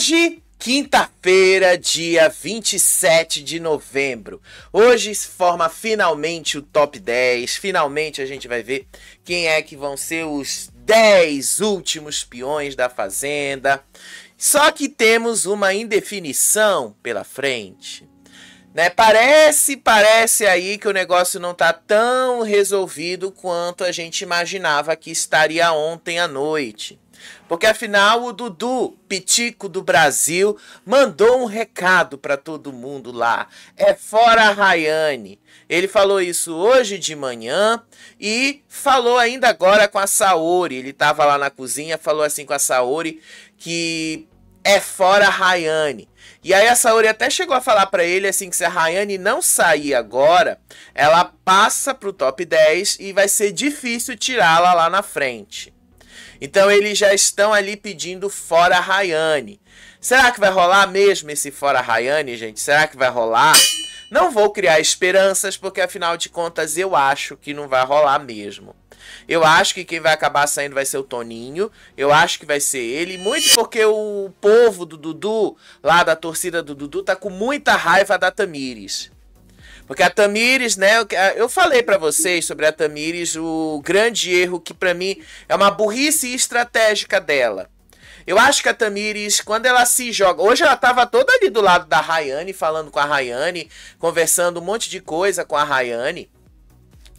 Hoje, quinta-feira, dia 27 de novembro. Hoje se forma finalmente o top 10. Finalmente a gente vai ver quem é que vão ser os 10 últimos peões da Fazenda. Só que temos uma indefinição pela frente. Né? Parece aí que o negócio não está tão resolvido quanto a gente imaginava que estaria ontem à noite. Porque afinal o Dudu, Pitico do Brasil, mandou um recado para todo mundo lá. É fora a Rayane. Ele falou isso hoje de manhã e falou ainda agora com a Saori. Ele estava lá na cozinha, falou assim com a Saori que é fora a Rayane. E aí a Saori até chegou a falar para ele assim que se a Rayane não sair agora, ela passa para o top 10 e vai ser difícil tirá-la lá na frente. Então eles já estão ali pedindo fora a Rayane. Será que vai rolar mesmo esse fora a Rayane, gente? Será que vai rolar? Não vou criar esperanças, porque afinal de contas eu acho que não vai rolar mesmo. Eu acho que quem vai acabar saindo vai ser o Toninho. Eu acho que vai ser ele. Muito porque o povo do Dudu, lá da torcida do Dudu, tá com muita raiva da Tamires. Porque a Tamires, né, eu falei pra vocês sobre a Tamires, o grande erro que pra mim é uma burrice estratégica dela. Eu acho que a Tamires, quando ela se joga... Hoje ela tava toda ali do lado da Rayane, falando com a Rayane, conversando um monte de coisa com a Rayane,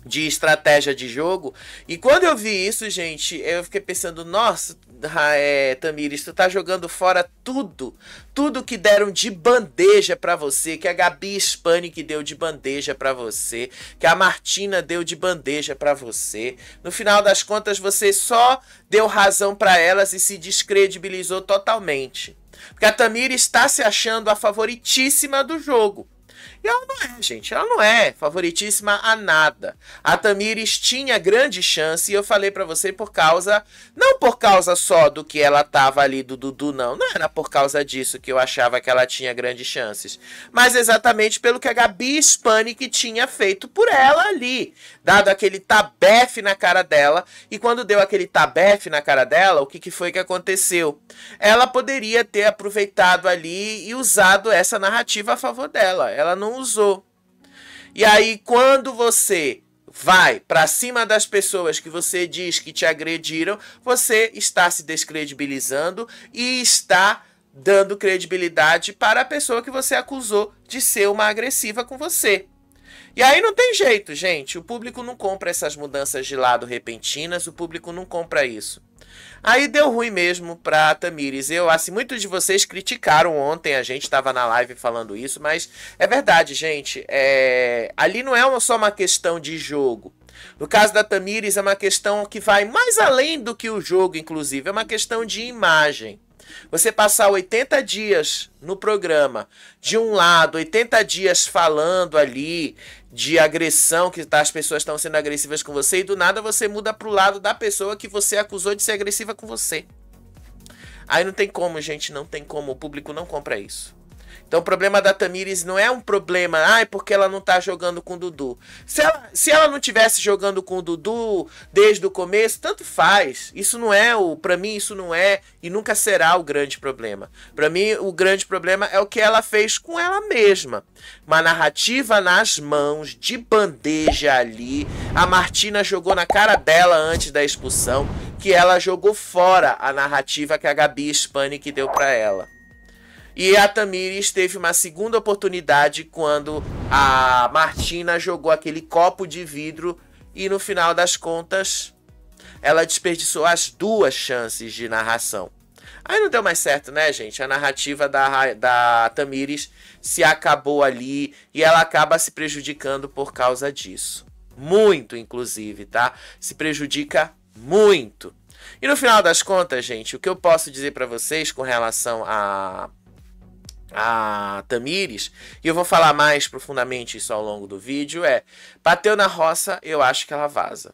de estratégia de jogo. E quando eu vi isso, gente, eu fiquei pensando, nossa, Tamires, tu tá jogando fora tudo que deram de bandeja pra você, que a Gabi Hispanic deu de bandeja pra você, que a Martina deu de bandeja pra você. No final das contas, você só deu razão pra elas e se descredibilizou totalmente. Porque a Tamires está se achando a favoritíssima do jogo. E ela não é, gente. Ela não é favoritíssima a nada. A Tamires tinha grande chance, e eu falei pra você por causa... Não por causa só do que ela tava ali do Dudu, não. Não era por causa disso que eu achava que ela tinha grandes chances. Mas exatamente pelo que a Gabi Hispanic tinha feito por ela ali. Dado aquele tabefe na cara dela. E quando deu aquele tabefe na cara dela, o que foi que aconteceu? Ela poderia ter aproveitado ali e usado essa narrativa a favor dela. Ela não usou. E aí, quando você vai para cima das pessoas que você diz que te agrediram, você está se descredibilizando e está dando credibilidade para a pessoa que você acusou de ser uma agressiva com você. E aí não tem jeito, gente. O público não compra essas mudanças de lado repentinas, o público não compra isso. Aí deu ruim mesmo pra Tamires. Assim, muitos de vocês criticaram ontem, a gente estava na live falando isso, mas é verdade, gente. Ali não é só uma questão de jogo. No caso da Tamires é uma questão que vai mais além do que o jogo, inclusive. É uma questão de imagem. Você passar 80 dias no programa, de um lado, 80 dias falando ali de agressão, que as pessoas estão sendo agressivas com você, e do nada você muda pro lado da pessoa que você acusou de ser agressiva com você. Aí não tem como, gente, não tem como, o público não compra isso. Então o problema da Tamires não é um problema, porque ela não tá jogando com o Dudu. Se ela não tivesse jogando com o Dudu desde o começo, tanto faz. Isso não é pra mim isso não é e nunca será o grande problema. Pra mim o grande problema é o que ela fez com ela mesma. Uma narrativa nas mãos, de bandeja ali. A Martina jogou na cara dela antes da expulsão, que ela jogou fora a narrativa que a Gabi Hispanic deu pra ela. E a Tamires teve uma segunda oportunidade quando a Martina jogou aquele copo de vidro e no final das contas ela desperdiçou as duas chances de narração. Aí não deu mais certo, né, gente? A narrativa da Tamires se acabou ali e ela acaba se prejudicando por causa disso. Muito, inclusive, tá? Se prejudica muito. E no final das contas, gente, o que eu posso dizer pra vocês com relação a Tamires, e eu vou falar mais profundamente isso ao longo do vídeo, bateu na roça, eu acho que ela vaza.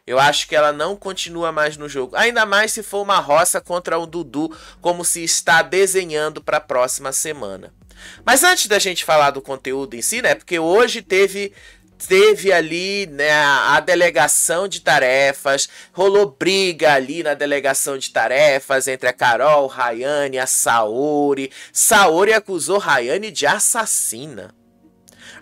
Eu acho que ela não continua mais no jogo, ainda mais se for uma roça contra o Dudu, como se está desenhando para a próxima semana. Mas antes da gente falar do conteúdo em si, né, porque hoje teve teve ali, né, a delegação de tarefas, rolou briga ali na delegação de tarefas entre a Carol, Rayane, a Saori. Saori acusou Rayane de assassina.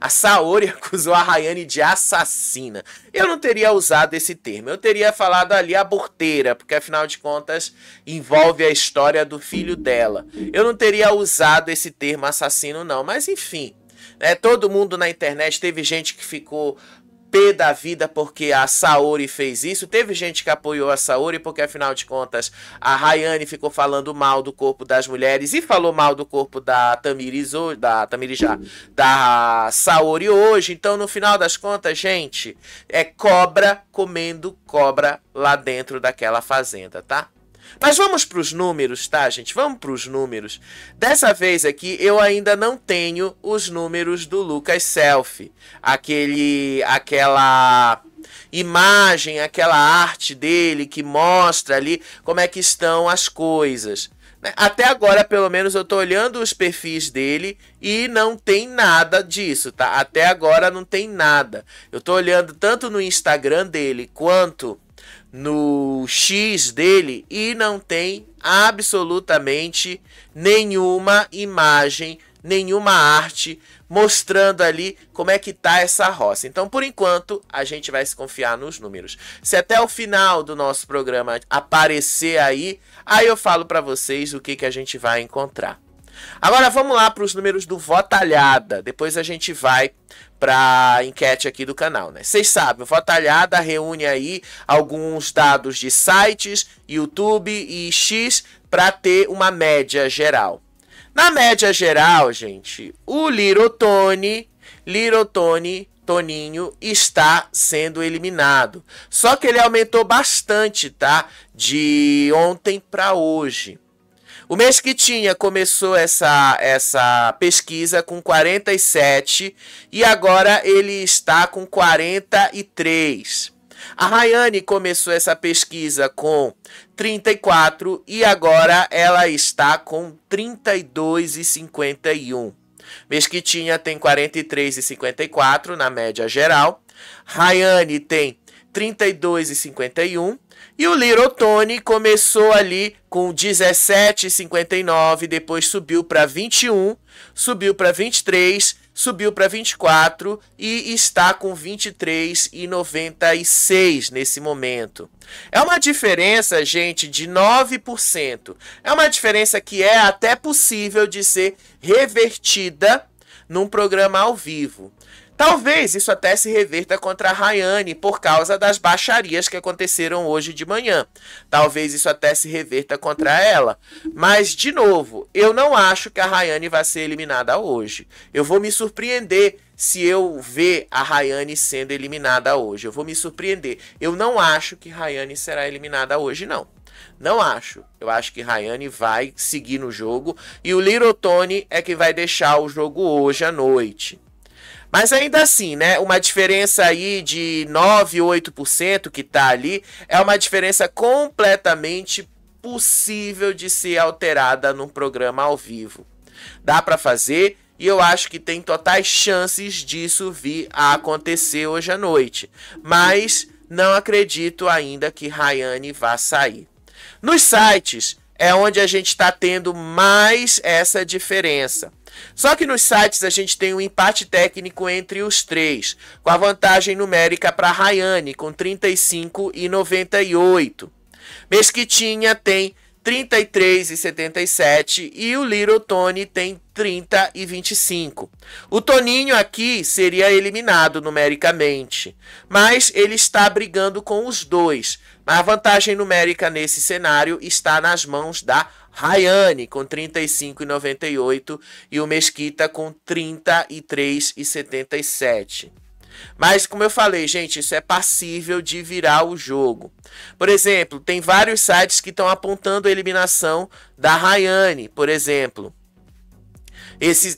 A Saori acusou a Rayane de assassina. Eu não teria usado esse termo. Eu teria falado ali aborteira, porque afinal de contas envolve a história do filho dela. Eu não teria usado esse termo assassino, não. Mas enfim, né, todo mundo na internet, teve gente que ficou pé da vida porque a Saori fez isso. Teve gente que apoiou a Saori porque, afinal de contas, a Rayane ficou falando mal do corpo das mulheres e falou mal do corpo da da Saori hoje. Então, no final das contas, gente, é cobra comendo cobra lá dentro daquela fazenda, tá? Mas vamos para os números, tá, gente? Vamos para os números. Dessa vez aqui, eu ainda não tenho os números do Lucas Selfie. Aquela imagem, aquela arte dele que mostra ali como é que estão as coisas. Até agora, pelo menos, eu tô olhando os perfis dele e não tem nada disso, tá? Até agora não tem nada. Eu tô olhando tanto no Instagram dele quanto no X dele e não tem absolutamente nenhuma imagem, nenhuma arte mostrando ali como é que tá essa roça. Então, por enquanto, a gente vai se confiar nos números. Se até o final do nosso programa aparecer aí eu falo para vocês o que a gente vai encontrar. Agora vamos lá para os números do Votalhada. Depois a gente vai para a enquete aqui do canal, né? Vocês sabem, o Votalhada reúne aí alguns dados de sites, YouTube e X para ter uma média geral. Na média geral, gente, o Toninho está sendo eliminado. Só que ele aumentou bastante, tá? De ontem para hoje. O Mesquitinha começou essa pesquisa com 47 e agora ele está com 43. A Rayane começou essa pesquisa com 34 e agora ela está com 32,51. Mesquitinha tem 43,54 na média geral. Rayane tem 32,51. E o Little Tony começou ali com 17,59, depois subiu para 21, subiu para 23, subiu para 24 e está com 23,96 nesse momento. É uma diferença, gente, de 9%. É uma diferença que é até possível de ser revertida num programa ao vivo. Talvez isso até se reverta contra a Rayane por causa das baixarias que aconteceram hoje de manhã. Talvez isso até se reverta contra ela. Mas, de novo, eu não acho que a Rayane vai ser eliminada hoje. Eu vou me surpreender se eu ver a Rayane sendo eliminada hoje. Eu vou me surpreender. Eu não acho que Rayane será eliminada hoje, não. Não acho. Eu acho que Rayane vai seguir no jogo e o Little Tony é que vai deixar o jogo hoje à noite. Mas ainda assim, né, uma diferença aí de 9, 8% que tá ali, é uma diferença completamente possível de ser alterada num programa ao vivo. Dá para fazer e eu acho que tem totais chances disso vir a acontecer hoje à noite. Mas não acredito ainda que Rayane vá sair. Nos sites é onde a gente está tendo mais essa diferença. Só que nos sites a gente tem um empate técnico entre os três, com a vantagem numérica para Rayane, com 35,98. Mesquitinha tem 33,77 e o Little Tony tem 30,25. O Toninho aqui seria eliminado numericamente, mas ele está brigando com os dois. Mas a vantagem numérica nesse cenário está nas mãos da Rayane, com 35,98 e o Mesquita com 33,77. Mas, como eu falei, gente, isso é passível de virar o jogo. Por exemplo, tem vários sites que estão apontando a eliminação da Rayane, por exemplo.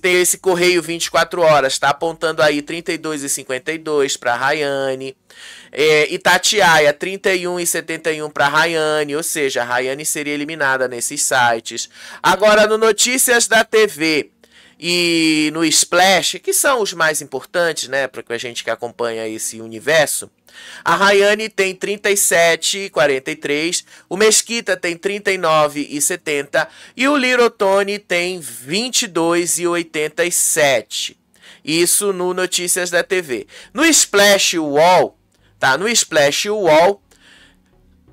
Tem esse Correio 24 Horas, está apontando aí 32,52 para Rayane. Itatiaia, 31,71 para Rayane, ou seja, a Rayane seria eliminada nesses sites. Agora, no Notícias da TV, e no Splash, que são os mais importantes, né, para a gente que acompanha esse universo, a Rayane tem 37,43, o Mesquita tem 39,70 e o Little Tony tem 22,87. Isso no Notícias da TV. No Splash Wall, tá? No Splash Wall,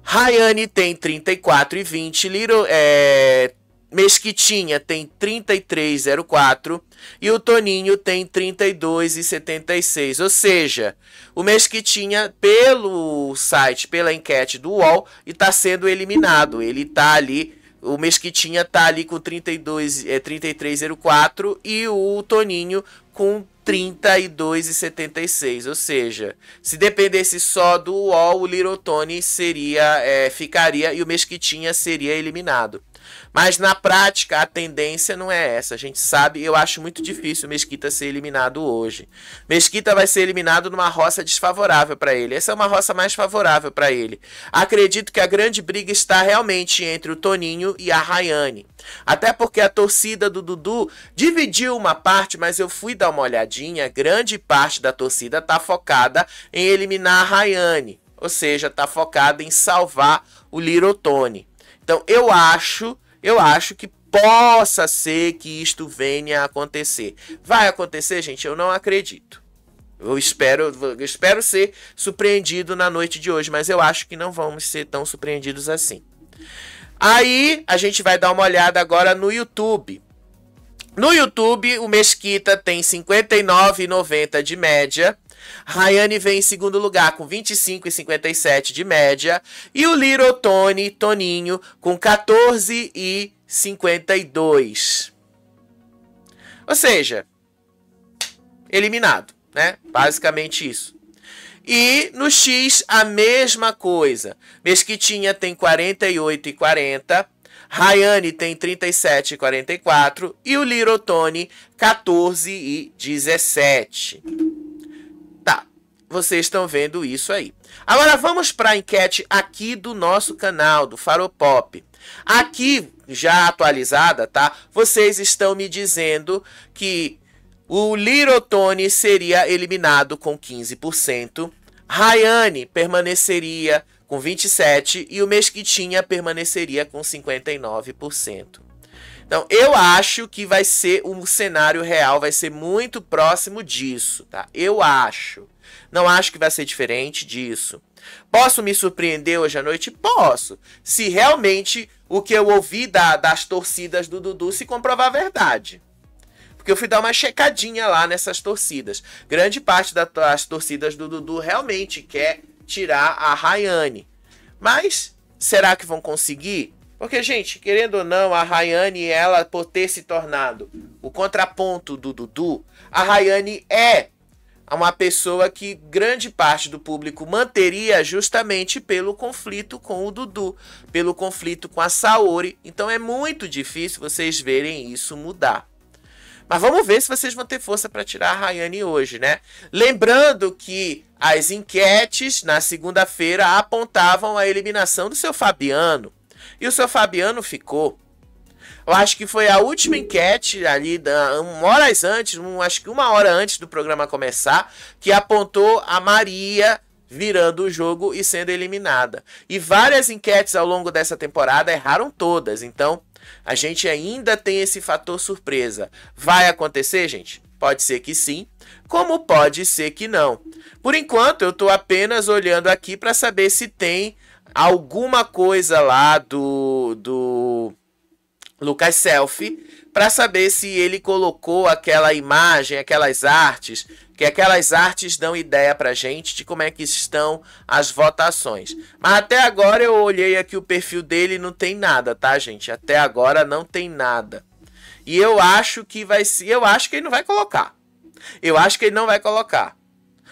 Rayane tem 34,20, Mesquitinha tem 33,04 e o Toninho tem 32,76. Ou seja, o Mesquitinha, pelo site, pela enquete do UOL, está sendo eliminado. Ele está ali, o Mesquitinha está ali com 33,04 e o Toninho com 32,76. Ou seja, se dependesse só do UOL, o Little Tony ficaria e o Mesquitinha seria eliminado. Mas na prática a tendência não é essa. A gente sabe, eu acho muito difícil o Mesquita ser eliminado hoje. Mesquita vai ser eliminado numa roça desfavorável para ele. Essa é uma roça mais favorável para ele. Acredito que a grande briga está realmente entre o Toninho e a Rayane. Até porque a torcida do Dudu dividiu uma parte, mas eu fui dar uma olhadinha. Grande parte da torcida está focada em eliminar a Rayane. Ou seja, está focada em salvar o Little Tony. Então eu acho que possa ser que isto venha a acontecer. Vai acontecer, gente? Eu não acredito. Eu espero ser surpreendido na noite de hoje, mas eu acho que não vamos ser tão surpreendidos assim. Aí a gente vai dar uma olhada agora no YouTube. No YouTube, o Mesquita tem 59,90 de média. Rayane vem em segundo lugar com 25,57 de média. E o Little Tony, Toninho, com 14,52. Ou seja, eliminado, né? Basicamente isso. E no X, a mesma coisa. Mesquitinha tem 48,40. Rayane tem 37,44 e o Little Tony 14,17. Tá, vocês estão vendo isso aí. Agora vamos para a enquete aqui do nosso canal, do Faropop. Aqui, já atualizada, tá? Vocês estão me dizendo que o Little Tony seria eliminado com 15%, Rayane permaneceria com 27% e o Mesquitinha permaneceria com 59%. Então, eu acho que vai ser um cenário real, vai ser muito próximo disso, tá? Eu acho. Não acho que vai ser diferente disso. Posso me surpreender hoje à noite? Posso. Se realmente o que eu ouvi das torcidas do Dudu se comprovar verdade. Porque eu fui dar uma checadinha lá nessas torcidas. Grande parte das torcidas do Dudu realmente quer tirar a Rayane. Mas, será que vão conseguir? Porque, gente, querendo ou não, a Rayane, ela, por ter se tornado o contraponto do Dudu, a Rayane é uma pessoa que grande parte do público manteria justamente pelo conflito com o Dudu, pelo conflito com a Saori. Então é muito difícil vocês verem isso mudar. Mas vamos ver se vocês vão ter força para tirar a Rayane hoje, né? Lembrando que as enquetes na segunda-feira apontavam a eliminação do seu Fabiano. E o seu Fabiano ficou. Eu acho que foi a última enquete ali, horas antes, acho que uma hora antes do programa começar, que apontou a Maria virando o jogo e sendo eliminada. E várias enquetes ao longo dessa temporada erraram todas. Então, a gente ainda tem esse fator surpresa. Vai acontecer, gente? Pode ser que sim, como pode ser que não. Por enquanto, eu estou apenas olhando aqui para saber se tem alguma coisa lá do Lucas Selfie, para saber se ele colocou aquela imagem, aquelas artes, que aquelas artes dão ideia pra gente de como é que estão as votações. Mas até agora eu olhei aqui o perfil dele e não tem nada, tá, gente? Até agora não tem nada. E eu acho que vai ser, eu acho que ele não vai colocar. Eu acho que ele não vai colocar.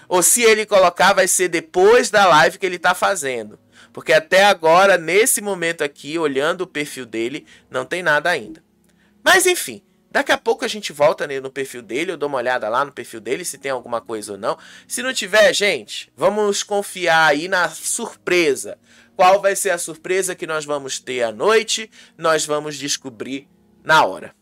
Ou se ele colocar, vai ser depois da live que ele tá fazendo. Porque até agora, nesse momento aqui, olhando o perfil dele, não tem nada ainda. Mas enfim, daqui a pouco a gente volta no perfil dele, eu dou uma olhada lá no perfil dele, se tem alguma coisa ou não. Se não tiver, gente, vamos confiar aí na surpresa. Qual vai ser a surpresa que nós vamos ter à noite? Nós vamos descobrir na hora.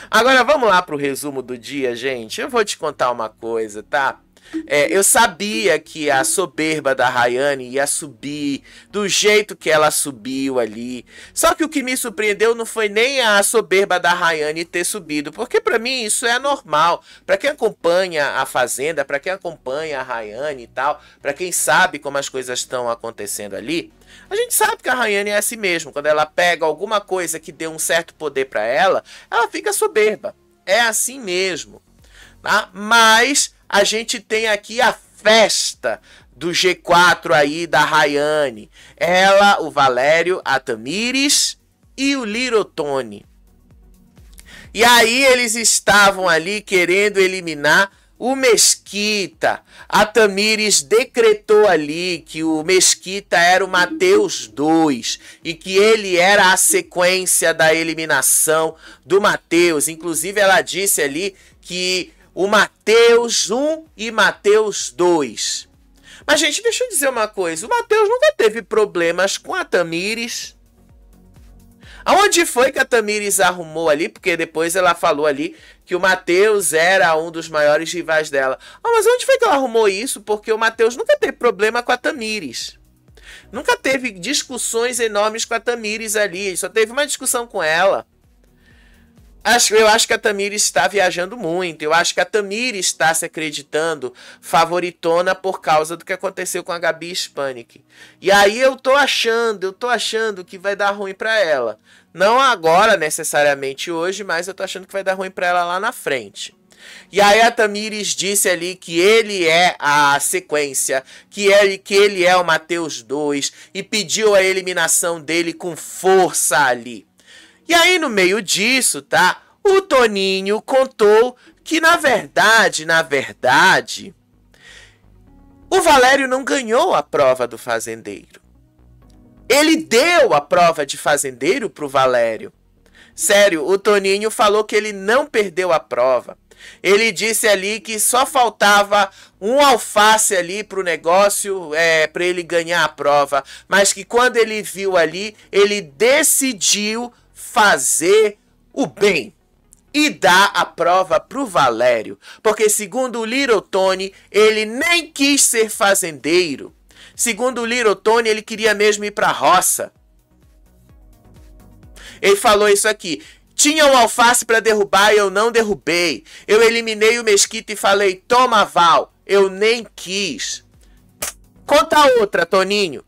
Agora vamos lá pro resumo do dia, gente. Eu vou te contar uma coisa, tá? Eu sabia que a soberba da Rayane ia subir do jeito que ela subiu ali. Só que o que me surpreendeu não foi nem a soberba da Rayane ter subido, porque pra mim isso é normal. Pra quem acompanha a Fazenda, pra quem acompanha a Rayane e tal, pra quem sabe como as coisas estão acontecendo ali, a gente sabe que a Rayane é assim mesmo. Quando ela pega alguma coisa que dê um certo poder pra ela, ela fica soberba. É assim mesmo, tá? Mas a gente tem aqui a festa do G4 aí da Rayane. Ela, o Valério, a Tamires e o Little Tony. E aí eles estavam ali querendo eliminar o Mesquita. A Tamires decretou ali que o Mesquita era o Mateus 2 e que ele era a sequência da eliminação do Mateus. Inclusive ela disse ali que o Mateus 1 e Mateus 2. Mas, gente, deixa eu dizer uma coisa. O Mateus nunca teve problemas com a Tamires. Aonde foi que a Tamires arrumou ali? Porque depois ela falou ali que o Mateus era um dos maiores rivais dela. Mas onde foi que ela arrumou isso? Porque o Mateus nunca teve problema com a Tamires. Nunca teve discussões enormes com a Tamires ali. Ele só teve uma discussão com ela. Eu acho que a Tamires está viajando muito. Eu acho que a Tamires está se acreditando favoritona por causa do que aconteceu com a Gabi Hispanic. E aí eu tô achando que vai dar ruim para ela. Não agora, necessariamente hoje, mas eu tô achando que vai dar ruim para ela lá na frente. E aí a Tamires disse ali que ele é a sequência, que ele é o Mateus 2 e pediu a eliminação dele com força ali. E aí, no meio disso, tá? O Toninho contou que, na verdade, o Valério não ganhou a prova do fazendeiro. Ele deu a prova de fazendeiro pro Valério. Sério, o Toninho falou que ele não perdeu a prova. Ele disse ali que só faltava um alface ali pro negócio, para ele ganhar a prova. Mas que quando ele viu ali, ele decidiu fazer o bem e dar a prova pro Valério, porque segundo o Little Tony, ele nem quis ser fazendeiro. Segundo o Little Tony, ele queria mesmo ir pra roça. Ele falou isso aqui: tinha um alface para derrubar e eu não derrubei. Eu eliminei o Mesquita e falei: toma, Val. Eu nem quis. Conta outra, Toninho.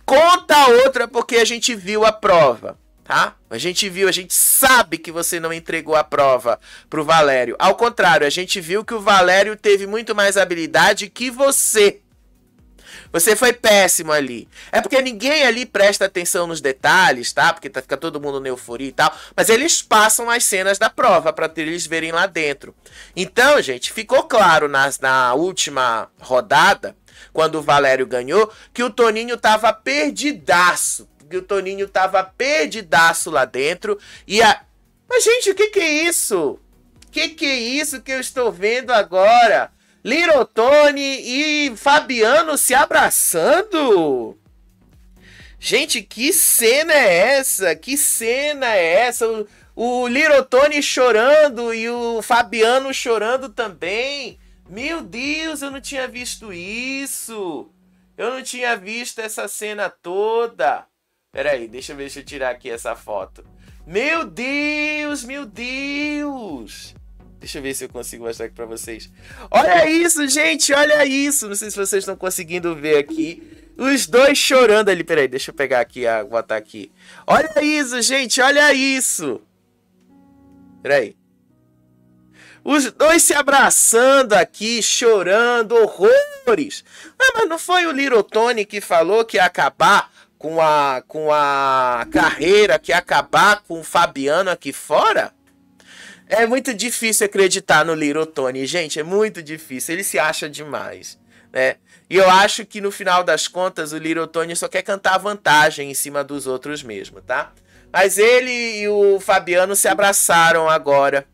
Conta outra, porque a gente viu a prova. Tá? A gente sabe que você não entregou a prova pro Valério. Ao contrário, a gente viu que o Valério teve muito mais habilidade que você. Você foi péssimo ali. É porque ninguém ali presta atenção nos detalhes, tá? Porque fica todo mundo na euforia e tal. Mas eles passam as cenas da prova para eles verem lá dentro. Então, gente, ficou claro na última rodada, quando o Valério ganhou, que o Toninho tava perdidaço. Que o Toninho tava perdidaço lá dentro. Mas, gente, o que é isso? O que é isso que eu estou vendo agora? Little Tony e Fabiano se abraçando? Gente, que cena é essa? Que cena é essa? O Little Tony chorando e o Fabiano chorando também. Meu Deus, eu não tinha visto isso. Eu não tinha visto essa cena toda. Peraí, deixa eu tirar aqui essa foto. Meu Deus, meu Deus. Deixa eu ver se eu consigo mostrar aqui pra vocês. Olha isso, gente, olha isso. Não sei se vocês estão conseguindo ver aqui. Os dois chorando ali. Peraí, deixa eu pegar aqui, botar aqui. Olha isso, gente, olha isso. Peraí. Os dois se abraçando aqui, chorando, horrores. Mas não foi o Little Tony que falou que ia acabar com a carreira, que ia acabar com o Fabiano aqui fora? É muito difícil acreditar no Little Tony, gente, é muito difícil, ele se acha demais, né? E eu acho que no final das contas o Little Tony só quer cantar vantagem em cima dos outros mesmo, tá? Mas ele e o Fabiano se abraçaram agora.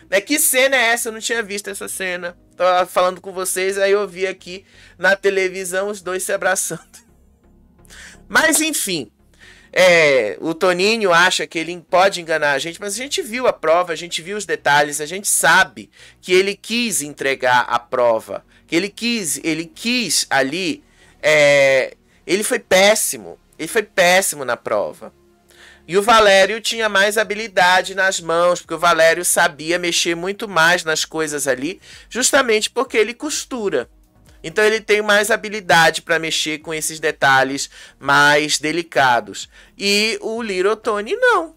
Né? Que cena é essa? Eu não tinha visto essa cena. Tava falando com vocês, aí eu vi aqui na televisão os dois se abraçando. Mas enfim, O Toninho acha que ele pode enganar a gente, mas a gente viu a prova, a gente viu os detalhes, a gente sabe que ele quis entregar a prova, que ele quis ali, ele foi péssimo na prova. E o Valério tinha mais habilidade nas mãos, porque o Valério sabia mexer muito mais nas coisas ali, justamente porque ele costura. Então ele tem mais habilidade para mexer com esses detalhes mais delicados. E o Little Tony não.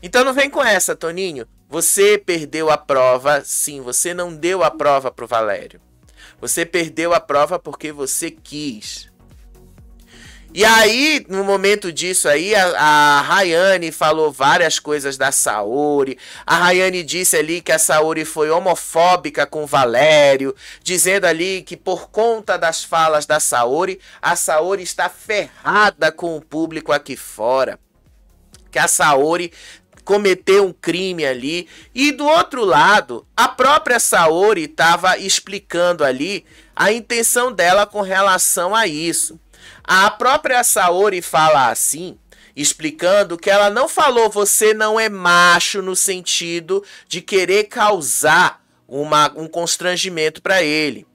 Então não vem com essa, Toninho. Você perdeu a prova, sim, você não deu a prova pro Valério. Você perdeu a prova porque você quis. E aí, no momento disso aí, a Rayane falou várias coisas da Saori. A Rayane disse ali que a Saori foi homofóbica com o Valério, dizendo ali que por conta das falas da Saori, a Saori está ferrada com o público aqui fora. Que a Saori cometeu um crime ali. E do outro lado, a própria Saori estava explicando ali a intenção dela com relação a isso. A própria Saori fala assim, explicando que ela não falou você não é macho no sentido de querer causar um constrangimento para ele.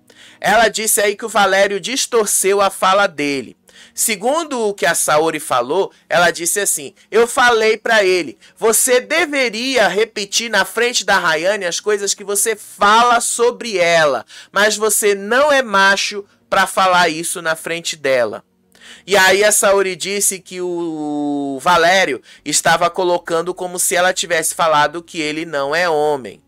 Ela disse aí que o Valério distorceu a fala dele. Segundo o que a Saori falou, ela disse assim, eu falei para ele, você deveria repetir na frente da Rayane as coisas que você fala sobre ela, mas você não é macho para falar isso na frente dela. E aí a Saori disse que o Valério estava colocando como se ela tivesse falado que ele não é homem.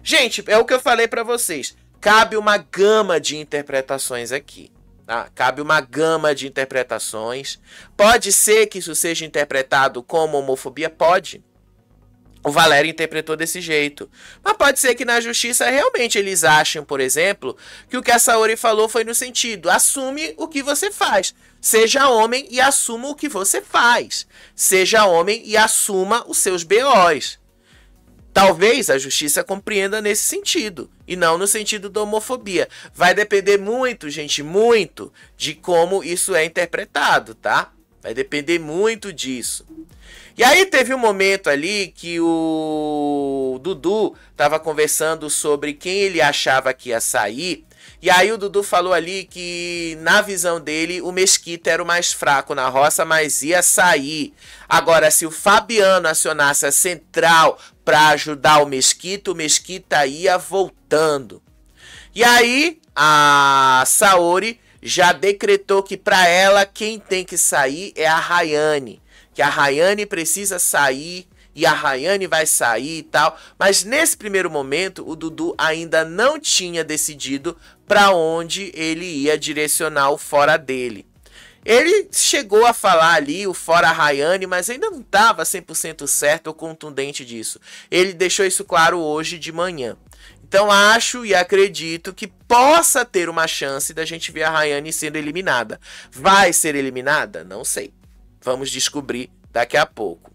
Gente, é o que eu falei para vocês. Cabe uma gama de interpretações aqui. Tá? Cabe uma gama de interpretações. Pode ser que isso seja interpretado como homofobia? Pode. O Valério interpretou desse jeito. Mas pode ser que na justiça realmente eles achem, por exemplo, que o que a Saori falou foi no sentido, assume o que você faz. Seja homem e assuma o que você faz. Seja homem e assuma os seus BOs. Talvez a justiça compreenda nesse sentido, e não no sentido da homofobia. Vai depender muito, gente, muito, de como isso é interpretado, tá? Vai depender muito disso. E aí teve um momento ali que o Dudu estava conversando sobre quem ele achava que ia sair. E aí o Dudu falou ali que, na visão dele, o Mesquita era o mais fraco na roça, mas ia sair. Agora, se o Fabiano acionasse a central para ajudar o Mesquita ia voltando. E aí a Saori já decretou que para ela quem tem que sair é a Rayane. Que a Rayane precisa sair e a Rayane vai sair e tal. Mas nesse primeiro momento o Dudu ainda não tinha decidido para onde ele ia direcionar o fora dele. Ele chegou a falar ali o fora Rayane, mas ainda não estava 100% certo ou contundente disso. Ele deixou isso claro hoje de manhã. Então acho e acredito que possa ter uma chance da gente ver a Rayane sendo eliminada. Vai ser eliminada? Não sei. Vamos descobrir daqui a pouco.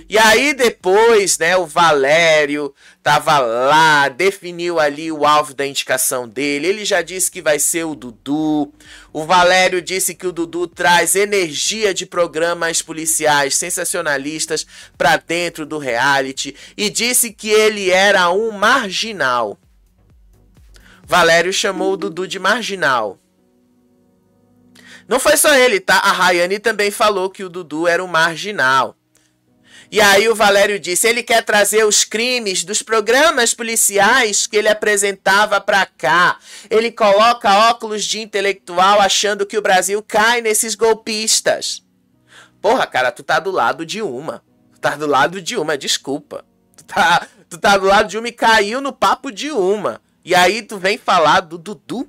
E aí depois, né, o Valério tava lá, definiu ali o alvo da indicação dele. Ele já disse que vai ser o Dudu. O Valério disse que o Dudu traz energia de programas policiais sensacionalistas para dentro do reality e disse que ele era um marginal. Valério chamou o Dudu de marginal. Não foi só ele, tá? A Rayane também falou que o Dudu era um marginal. E aí o Valério disse, ele quer trazer os crimes dos programas policiais que ele apresentava pra cá. Ele coloca óculos de intelectual achando que o Brasil cai nesses golpistas. Porra, cara, tu tá do lado de uma. Tu tá do lado de uma, desculpa. Tu tá do lado de uma e caiu no papo de uma. E aí tu vem falar do Dudu?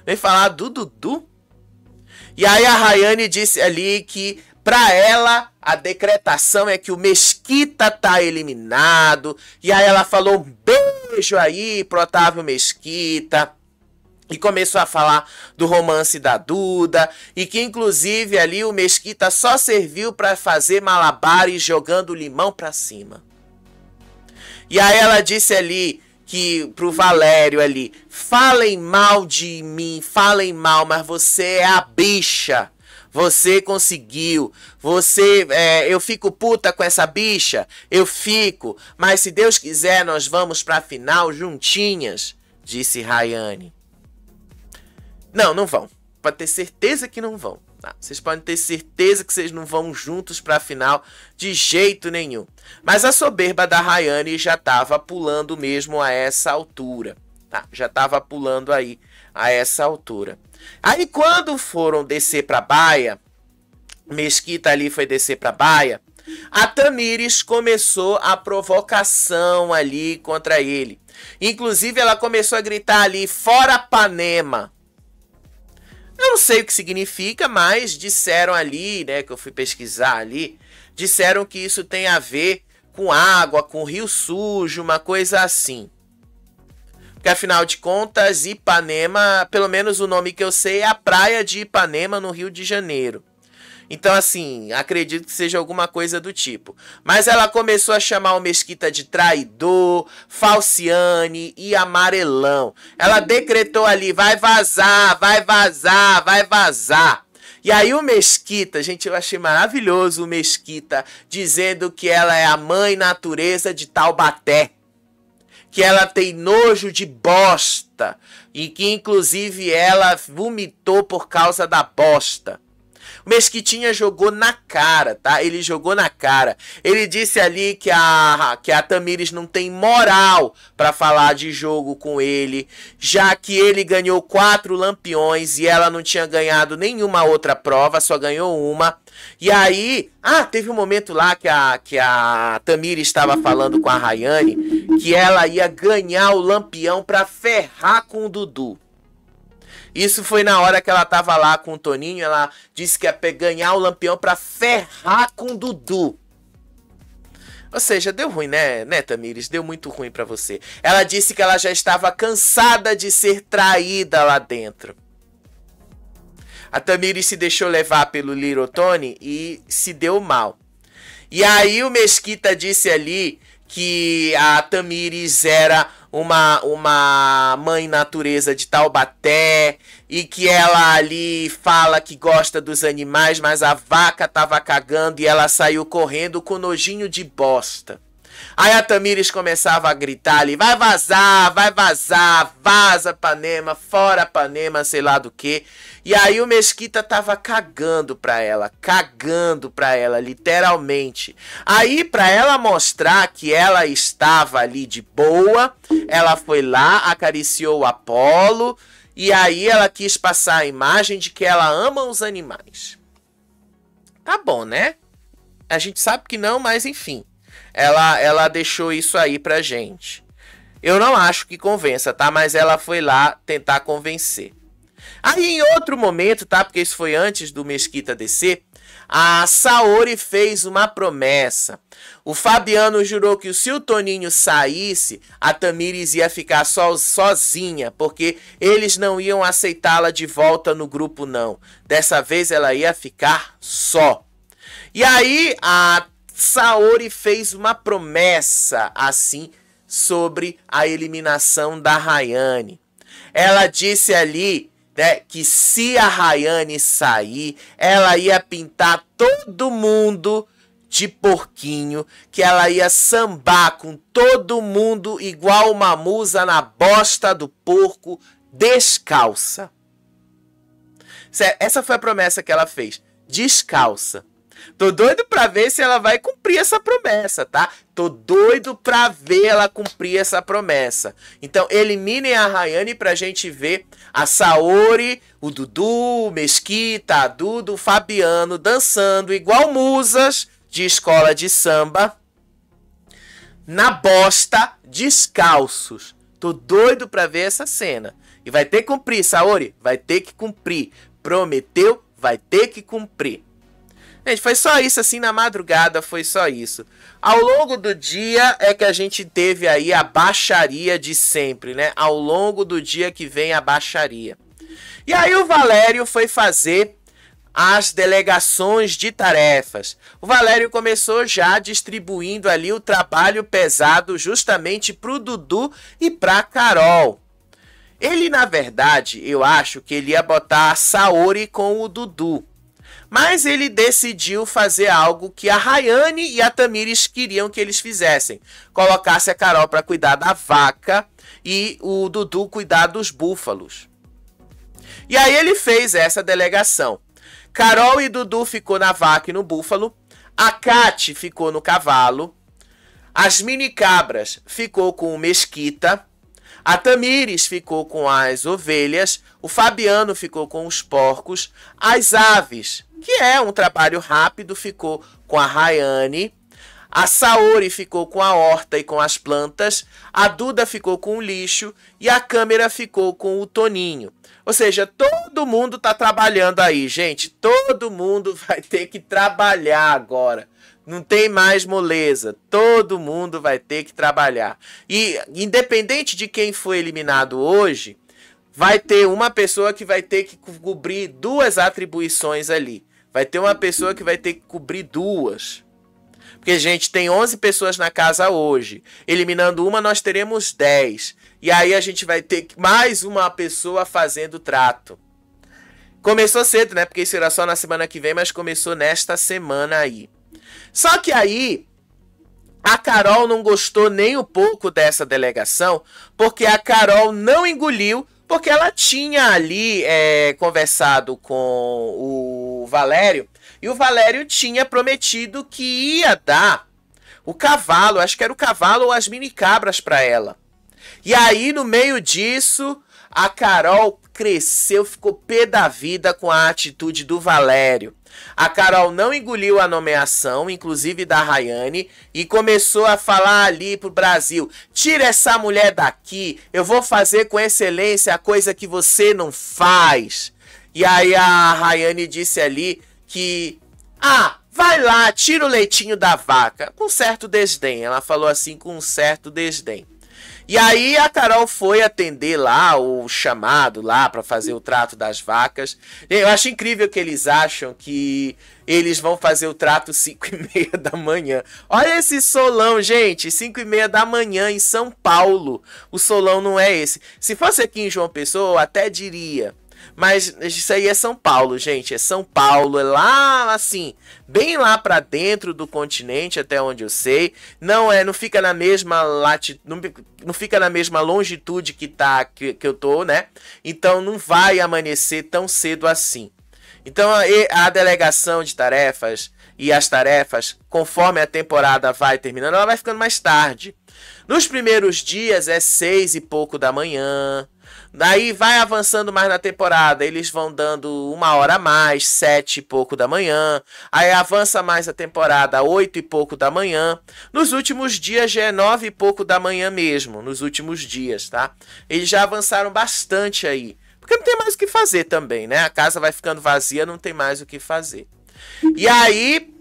Vem falar do Dudu? E aí a Rayane disse ali que pra ela a decretação é que o Mesquita tá eliminado. E aí ela falou um beijo aí pro Otávio Mesquita. E começou a falar do romance da Duda. E que inclusive ali o Mesquita só serviu pra fazer malabares jogando limão pra cima. E aí ela disse ali que pro Valério ali, falem mal de mim, falem mal, mas você é a bicha. Você conseguiu. Você, eu fico puta com essa bicha. Eu fico. Mas se Deus quiser, nós vamos pra final juntinhas, disse Rayane. Não, não vão. Pode ter certeza que não vão. Tá? Vocês podem ter certeza que vocês não vão juntos pra final de jeito nenhum. Mas a soberba da Rayane já tava pulando mesmo a essa altura. Tá? Já tava pulando aí a essa altura. Aí quando foram descer pra baia, Mesquita ali foi descer pra baia, a Tamires começou a provocação ali contra ele. Inclusive ela começou a gritar ali, fora Panema. Eu não sei o que significa, mas disseram ali, né, que eu fui pesquisar ali, disseram que isso tem a ver com água, com rio sujo, uma coisa assim. Porque afinal de contas, Ipanema, pelo menos o nome que eu sei, é a praia de Ipanema, no Rio de Janeiro. Então, assim, acredito que seja alguma coisa do tipo. Mas ela começou a chamar o Mesquita de traidor, falciane e amarelão. Ela decretou ali, vai vazar, vai vazar, vai vazar. E aí o Mesquita, gente, eu achei maravilhoso o Mesquita dizendo que ela é a mãe natureza de Taubaté. Que ela tem nojo de bosta. E que, inclusive, ela vomitou por causa da bosta. O Mesquitinha jogou na cara, tá? Ele jogou na cara. Ele disse ali que a Tamires não tem moral pra falar de jogo com ele, já que ele ganhou 4 lampiões e ela não tinha ganhado nenhuma outra prova, só ganhou uma. E aí, teve um momento lá que a Tamires estava falando com a Rayane que ela ia ganhar o lampião pra ferrar com o Dudu. Isso foi na hora que ela tava lá com o Toninho. Ela disse que ia ganhar o lampião pra ferrar com o Dudu. Ou seja, deu ruim, né, Tamires? Deu muito ruim pra você. Ela disse que ela já estava cansada de ser traída lá dentro. A Tamires se deixou levar pelo Little Tony e se deu mal. E aí o Mesquita disse ali que a Tamires era uma mãe natureza de Taubaté e que ela ali fala que gosta dos animais, mas a vaca tava cagando e ela saiu correndo com nojinho de bosta. Aí a Tamires começava a gritar ali, vai vazar, vaza Panema, fora Panema, sei lá do que. E aí o Mesquita tava cagando pra ela, literalmente. Aí pra ela mostrar que ela estava ali de boa, ela foi lá, acariciou o Apolo, e aí ela quis passar a imagem de que ela ama os animais. Tá bom, né? A gente sabe que não, mas enfim. Ela deixou isso aí pra gente. Eu não acho que convença, tá? Mas ela foi lá tentar convencer. Aí em outro momento, tá? Porque isso foi antes do Mesquita descer. A Saori fez uma promessa. O Fabiano jurou que se o Toninho saísse, a Tamires ia ficar sozinha, porque eles não iam aceitá-la de volta no grupo, não. Dessa vez ela ia ficar só. E aí a Saori fez uma promessa assim sobre a eliminação da Rayane. Ela disse ali, né, que se a Rayane sair, ela ia pintar todo mundo de porquinho, que ela ia sambar com todo mundo igual uma musa na bosta do porco, descalça. Essa foi a promessa que ela fez, descalça. Tô doido pra ver se ela vai cumprir essa promessa, tá? Tô doido pra ver ela cumprir essa promessa. Então, eliminem a Rayane pra gente ver a Saori, o Dudu, o Mesquita, a Dudu, o Fabiano dançando igual musas de escola de samba na bosta, descalços. Tô doido pra ver essa cena. E vai ter que cumprir, Saori. Vai ter que cumprir. Prometeu, vai ter que cumprir. Gente, foi só isso, assim, na madrugada, foi só isso. Ao longo do dia é que a gente teve aí a baixaria de sempre, né? Ao longo do dia que vem a baixaria. E aí o Valério foi fazer as delegações de tarefas. O Valério começou já distribuindo ali o trabalho pesado justamente pro Dudu e pra Carol. Ele, na verdade, eu acho que ele ia botar a Saori com o Dudu. Mas ele decidiu fazer algo que a Rayane e a Tamires queriam que eles fizessem. Colocasse a Carol para cuidar da vaca e o Dudu cuidar dos búfalos. E aí ele fez essa delegação. Carol e Dudu ficou na vaca e no búfalo. A Cate ficou no cavalo. As mini cabras ficou com o Mesquita. A Tamires ficou com as ovelhas. O Fabiano ficou com os porcos. As aves, que é um trabalho rápido, ficou com a Rayane. A Saori ficou com a horta e com as plantas. A Duda ficou com o lixo. E a câmera ficou com o Toninho. Ou seja, todo mundo tá trabalhando aí, gente. Todo mundo vai ter que trabalhar agora. Não tem mais moleza. Todo mundo vai ter que trabalhar. E independente de quem foi eliminado hoje, vai ter uma pessoa que vai ter que cobrir duas atribuições ali. Vai ter uma pessoa que vai ter que cobrir duas. Porque, gente, tem 11 pessoas na casa hoje. Eliminando uma, nós teremos 10. E aí a gente vai ter mais uma pessoa fazendo trato. Começou cedo, né? Porque isso era só na semana que vem, mas começou nesta semana aí. Só que aí, a Carol não gostou nem um pouco dessa delegação, porque a Carol não engoliu, porque ela tinha ali conversado com o Valério, e o Valério tinha prometido que ia dar o cavalo, acho que era o cavalo ou as mini cabras para ela. E aí, no meio disso, a Carol cresceu, ficou pé da vida com a atitude do Valério. A Carol não engoliu a nomeação, inclusive da Rayane, e começou a falar ali pro Brasil: tira essa mulher daqui, eu vou fazer com excelência a coisa que você não faz. E aí a Rayane disse ali que, vai lá, tira o leitinho da vaca, com certo desdém. Ela falou assim com um certo desdém. E aí a Carol foi atender lá o chamado lá para fazer o trato das vacas. Eu acho incrível que eles acham que eles vão fazer o trato 5h30 da manhã. Olha esse solão, gente, 5h30 da manhã em São Paulo. O solão não é esse. Se fosse aqui em João Pessoa, eu até diria. Mas isso aí é São Paulo, gente. É São Paulo, é lá assim, bem lá pra dentro do continente, até onde eu sei. Não fica na mesma não fica na mesma longitude que eu tô, né? Então não vai amanhecer tão cedo assim. Então a delegação de tarefas e as tarefas, conforme a temporada vai terminando, ela vai ficando mais tarde. Nos primeiros dias é 6 e pouco da manhã. Daí vai avançando mais na temporada, eles vão dando 1 hora a mais, 7 e pouco da manhã. Aí avança mais a temporada, 8 e pouco da manhã. Nos últimos dias já é 9 e pouco da manhã mesmo, nos últimos dias, tá? Eles já avançaram bastante aí. Porque não tem mais o que fazer também, né? A casa vai ficando vazia, não tem mais o que fazer. E aí,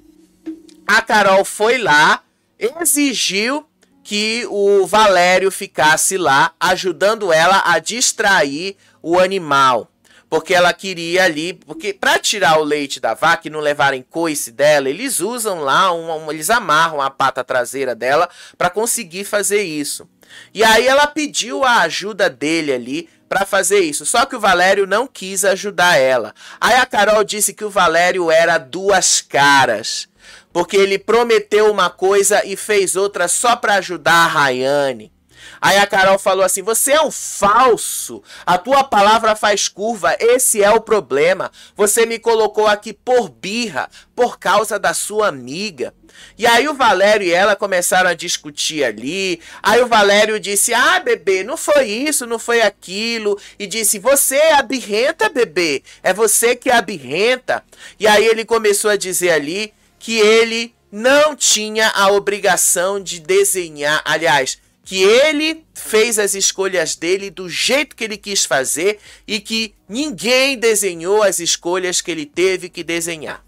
a Carol foi lá, exigiu que o Valério ficasse lá, ajudando ela a distrair o animal. Porque ela queria ali, porque para tirar o leite da vaca e não levarem coice dela, eles usam lá, eles amarram a pata traseira dela para conseguir fazer isso. E aí ela pediu a ajuda dele ali para fazer isso. Só que o Valério não quis ajudar ela. Aí a Carol disse que o Valério era duas caras. Porque ele prometeu uma coisa e fez outra só para ajudar a Rayane. Aí a Carol falou assim: você é um falso, a tua palavra faz curva, esse é o problema. Você me colocou aqui por birra, por causa da sua amiga. E aí o Valério e ela começaram a discutir ali. Aí o Valério disse: bebê, não foi isso, não foi aquilo. E disse: você é birrenta, bebê, é você que é birrenta. E aí ele começou a dizer ali que ele não tinha a obrigação de desenhar, aliás, que ele fez as escolhas dele do jeito que ele quis fazer e que ninguém desenhou as escolhas que ele teve que desenhar.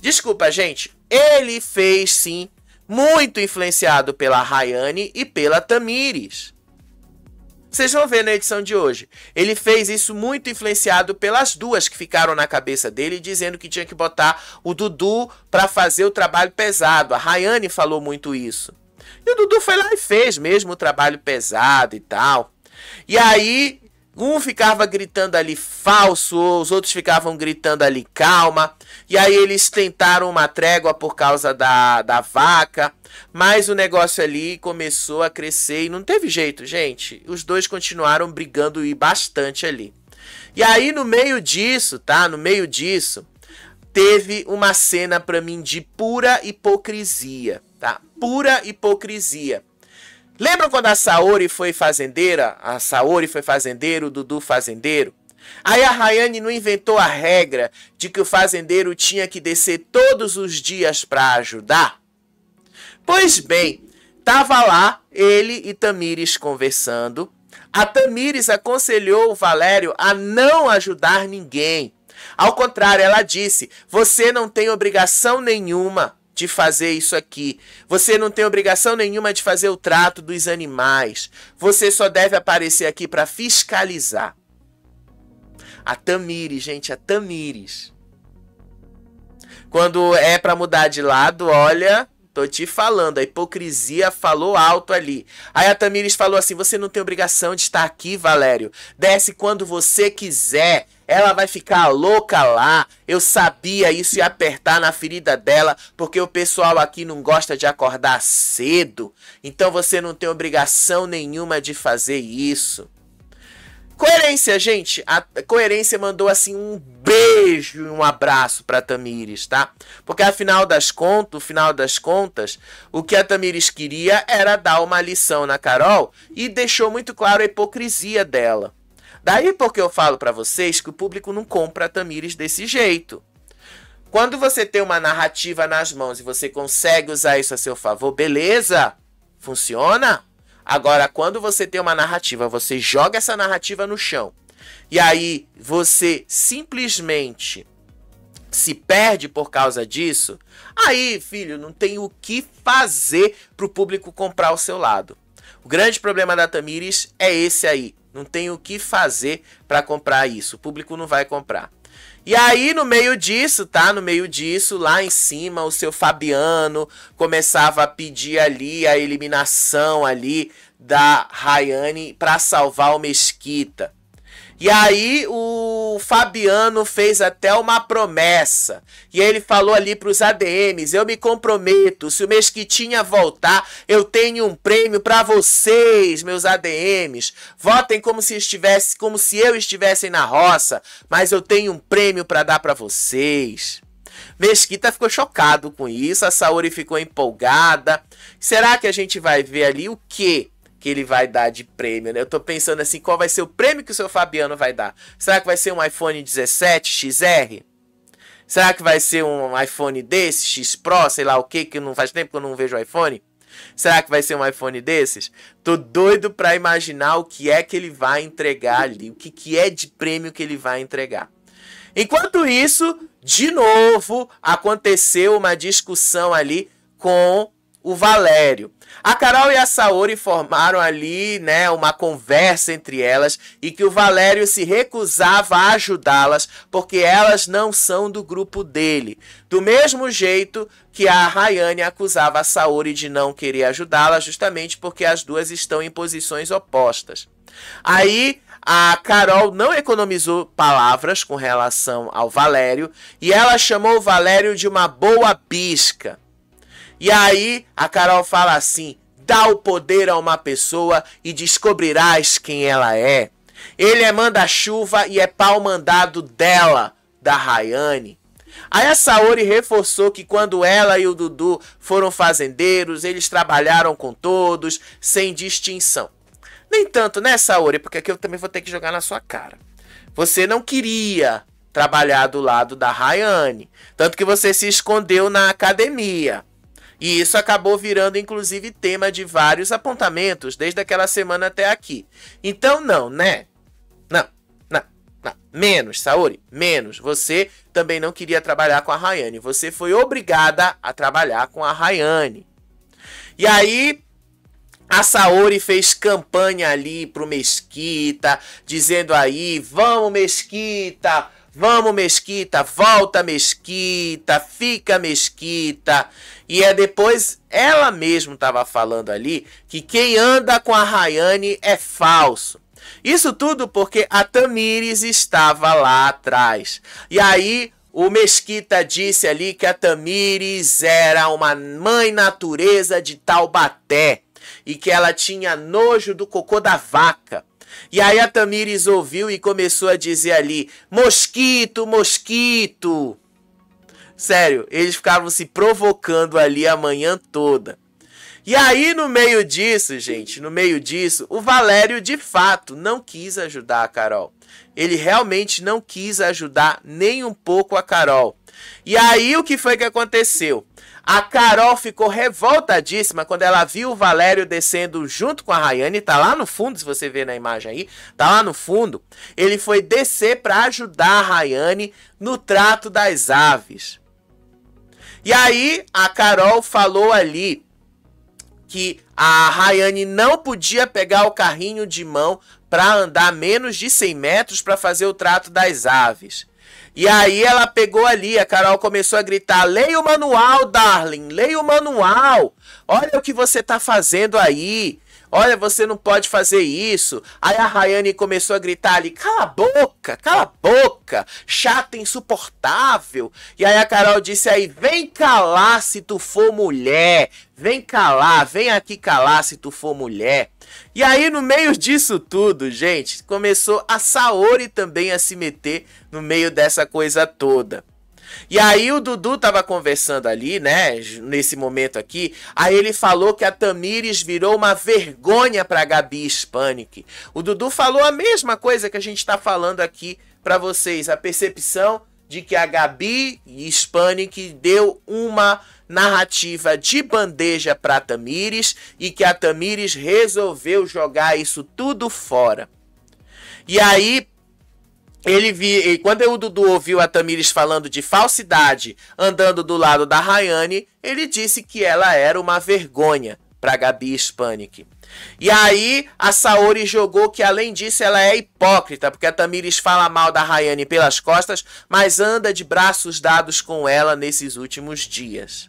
Desculpa, gente, ele fez sim, muito influenciado pela Rayane e pela Tamires. Vocês vão ver na edição de hoje. Ele fez isso muito influenciado pelas duas que ficaram na cabeça dele, dizendo que tinha que botar o Dudu para fazer o trabalho pesado. A Rayane falou muito isso. E o Dudu foi lá e fez mesmo o trabalho pesado e tal. E aí Um ficava gritando ali falso, os outros ficavam gritando ali calma. E aí eles tentaram uma trégua por causa da vaca. Mas o negócio ali começou a crescer e não teve jeito, gente. Os dois continuaram brigando e bastante ali. E aí no meio disso, tá? No meio disso, teve uma cena pra mim de pura hipocrisia, tá? Pura hipocrisia. Lembram quando a Saori foi fazendeira? A Saori foi fazendeiro, o Dudu fazendeiro? Aí a Rayane não inventou a regra de que o fazendeiro tinha que descer todos os dias para ajudar? Pois bem, tava lá ele e Tamires conversando. A Tamires aconselhou o Valério a não ajudar ninguém. Ao contrário, ela disse: você não tem obrigação nenhuma de fazer isso aqui. Você não tem obrigação nenhuma de fazer o trato dos animais. Você só deve aparecer aqui para fiscalizar. A Tamires, gente, a Tamires. Quando é para mudar de lado, olha, tô te falando, a hipocrisia falou alto ali. Aí a Tamires falou assim: você não tem obrigação de estar aqui, Valério. Desce quando você quiser. Ela vai ficar louca lá. Eu sabia, isso ia apertar na ferida dela, porque o pessoal aqui não gosta de acordar cedo. Então você não tem obrigação nenhuma de fazer isso. Coerência, gente. A Coerência mandou assim um beijo e um abraço para Tamires, tá? Porque afinal das contas, o que a Tamires queria era dar uma lição na Carol e deixou muito claro a hipocrisia dela. Daí porque eu falo para vocês que o público não compra a Tamires desse jeito. Quando você tem uma narrativa nas mãos e você consegue usar isso a seu favor, beleza? Funciona? Agora, quando você tem uma narrativa, você joga essa narrativa no chão. E aí você simplesmente se perde por causa disso. Aí, filho, não tem o que fazer para o público comprar o seu lado. O grande problema da Tamires é esse aí. Não tem o que fazer para comprar isso. O público não vai comprar. E aí, no meio disso, tá? No meio disso, lá em cima, o seu Fabiano começava a pedir ali a eliminação ali da Rayane para salvar o Mesquita. E aí o Fabiano fez até uma promessa. E ele falou ali para os ADMs: eu me comprometo, se o Mesquitinha voltar, eu tenho um prêmio para vocês, meus ADMs. Votem como se eu estivesse na roça, mas eu tenho um prêmio para dar para vocês. Mesquita ficou chocado com isso, a Saori ficou empolgada. Será que a gente vai ver ali o quê? Que ele vai dar de prêmio, né? Eu tô pensando assim, qual vai ser o prêmio que o seu Fabiano vai dar? Será que vai ser um iPhone 17 XR? Será que vai ser um iPhone desse, X Pro, sei lá o que não faz tempo que eu não vejo iPhone? Será que vai ser um iPhone desses? Tô doido pra imaginar o que é que ele vai entregar ali, o que é de prêmio que ele vai entregar. Enquanto isso, de novo, aconteceu uma discussão ali com o Valério. A Carol e a Saori formaram ali, né, uma conversa entre elas e que o Valério se recusava a ajudá-las porque elas não são do grupo dele. Do mesmo jeito que a Rayane acusava a Saori de não querer ajudá-la justamente porque as duas estão em posições opostas. Aí a Carol não economizou palavras com relação ao Valério e ela chamou o Valério de uma boa bisca. E aí a Carol fala assim: dá o poder a uma pessoa e descobrirás quem ela é. Ele é manda-chuva e é pau mandado dela, da Rayane. Aí a Saori reforçou que quando ela e o Dudu foram fazendeiros, eles trabalharam com todos, sem distinção. Nem tanto, né, Saori? Porque aqui eu também vou ter que jogar na sua cara. Você não queria trabalhar do lado da Rayane, tanto que você se escondeu na academia. E isso acabou virando, inclusive, tema de vários apontamentos, desde aquela semana até aqui. Então, não, né? Não. Menos, Saori, menos. Você também não queria trabalhar com a Rayane. Você foi obrigada a trabalhar com a Rayane. E aí, a Saori fez campanha ali pro Mesquita, dizendo aí: vamos, Mesquita! Vamos, Mesquita, volta, Mesquita, fica, Mesquita. E depois ela mesma estava falando ali que quem anda com a Rayane é falso. Isso tudo porque a Tamires estava lá atrás. E aí o Mesquita disse ali que a Tamires era uma mãe natureza de Taubaté e que ela tinha nojo do cocô da vaca. E aí a Tamires ouviu e começou a dizer ali: mosquito, mosquito. Sério, eles ficavam se provocando ali a manhã toda. E aí, no meio disso, gente, no meio disso, o Valério, de fato, não quis ajudar a Carol. Ele realmente não quis ajudar nem um pouco a Carol. E aí, o que foi que aconteceu? A Carol ficou revoltadíssima quando ela viu o Valério descendo junto com a Rayane. Tá lá no fundo, se você ver na imagem aí. Tá lá no fundo. Ele foi descer para ajudar a Rayane no trato das aves. E aí, a Carol falou ali que a Rayane não podia pegar o carrinho de mão para andar menos de 100 metros para fazer o trato das aves. E aí ela pegou ali, a Carol começou a gritar: leia o manual, darling, leia o manual. Olha o que você tá fazendo aí. Olha, você não pode fazer isso. Aí a Rayane começou a gritar ali: cala a boca, chata, insuportável. E aí a Carol disse aí: vem calar se tu for mulher. Vem calar, vem aqui calar se tu for mulher. E aí no meio disso tudo, gente, começou a Saori também a se meter no meio dessa coisa toda. E aí o Dudu tava conversando ali, né, nesse momento aqui, aí ele falou que a Tamires virou uma vergonha pra Gabi Spanik. O Dudu falou a mesma coisa que a gente tá falando aqui pra vocês, a percepção de que a Gabi Spanik deu uma narrativa de bandeja pra Tamires e que a Tamires resolveu jogar isso tudo fora. E aí quando o Dudu ouviu a Tamires falando de falsidade andando do lado da Rayane, ele disse que ela era uma vergonha para Gabi Spanik. E aí a Saori jogou que além disso ela é hipócrita, porque a Tamires fala mal da Rayane pelas costas, mas anda de braços dados com ela nesses últimos dias.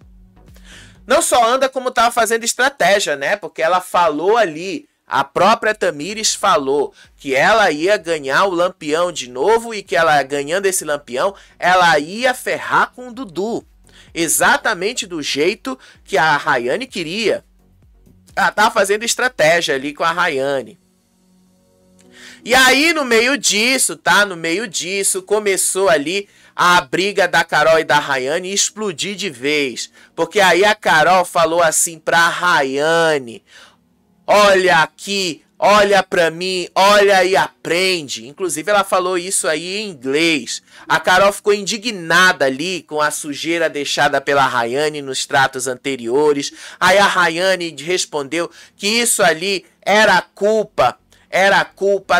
Não só anda como estava fazendo estratégia, né? Porque ela falou ali, a própria Tamires falou que ela ia ganhar o Lampião de novo e que ela, ganhando esse Lampião, ela ia ferrar com o Dudu. Exatamente do jeito que a Rayane queria. Ela tava fazendo estratégia ali com a Rayane. E aí, no meio disso, tá? No meio disso, começou ali a briga da Carol e da Rayane explodir de vez. Porque aí a Carol falou assim pra Rayane: olha aqui, olha pra mim, olha e aprende. Inclusive ela falou isso aí em inglês. A Carol ficou indignada ali com a sujeira deixada pela Rayane nos tratos anteriores. Aí a Rayane respondeu que isso ali era culpa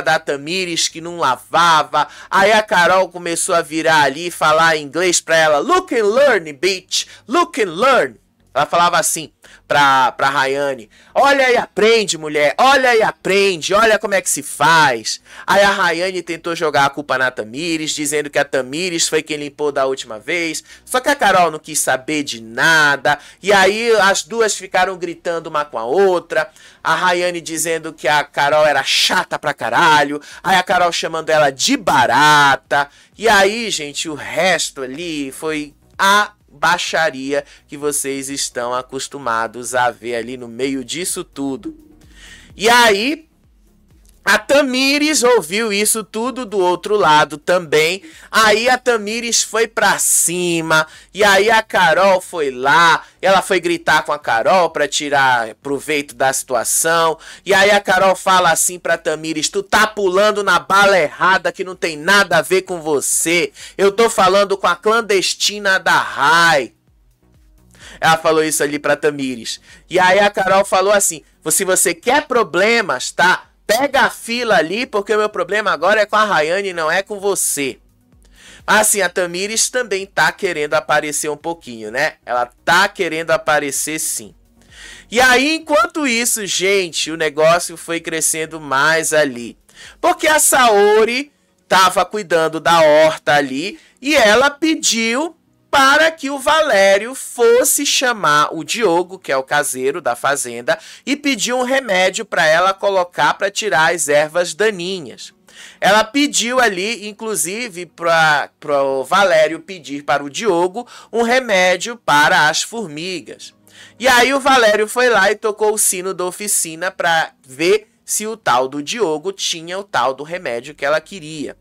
da Tamires que não lavava. Aí a Carol começou a virar ali e falar em inglês pra ela: look and learn, bitch, look and learn. Ela falava assim pra Rayane: olha e aprende, mulher, olha e aprende, olha como é que se faz. Aí a Rayane tentou jogar a culpa na Tamires, dizendo que a Tamires foi quem limpou da última vez. Só que a Carol não quis saber de nada. E aí as duas ficaram gritando uma com a outra. A Rayane dizendo que a Carol era chata pra caralho. Aí a Carol chamando ela de barata. E aí, gente, o resto ali foi a baixaria que vocês estão acostumados a ver ali no meio disso tudo. E aí a Tamires ouviu isso tudo do outro lado também. Aí a Tamires foi pra cima. E aí a Carol foi lá. Ela foi gritar com a Carol pra tirar proveito da situação. E aí a Carol fala assim pra Tamires: tu tá pulando na bala errada que não tem nada a ver com você. Eu tô falando com a clandestina da Rai. Ela falou isso ali pra Tamires. E aí a Carol falou assim: se você quer problemas, tá? Pega a fila ali, porque o meu problema agora é com a Rayane, não é com você. Assim, a Tamires também tá querendo aparecer um pouquinho, né? Ela tá querendo aparecer sim. E aí, enquanto isso, gente, o negócio foi crescendo mais ali. Porque a Saori tava cuidando da horta ali e ela pediu para que o Valério fosse chamar o Diogo, que é o caseiro da fazenda, e pedir um remédio para ela colocar para tirar as ervas daninhas. Ela pediu ali, inclusive, para o Valério pedir para o Diogo um remédio para as formigas. E aí o Valério foi lá e tocou o sino da oficina para ver se o tal do Diogo tinha o tal do remédio que ela queria.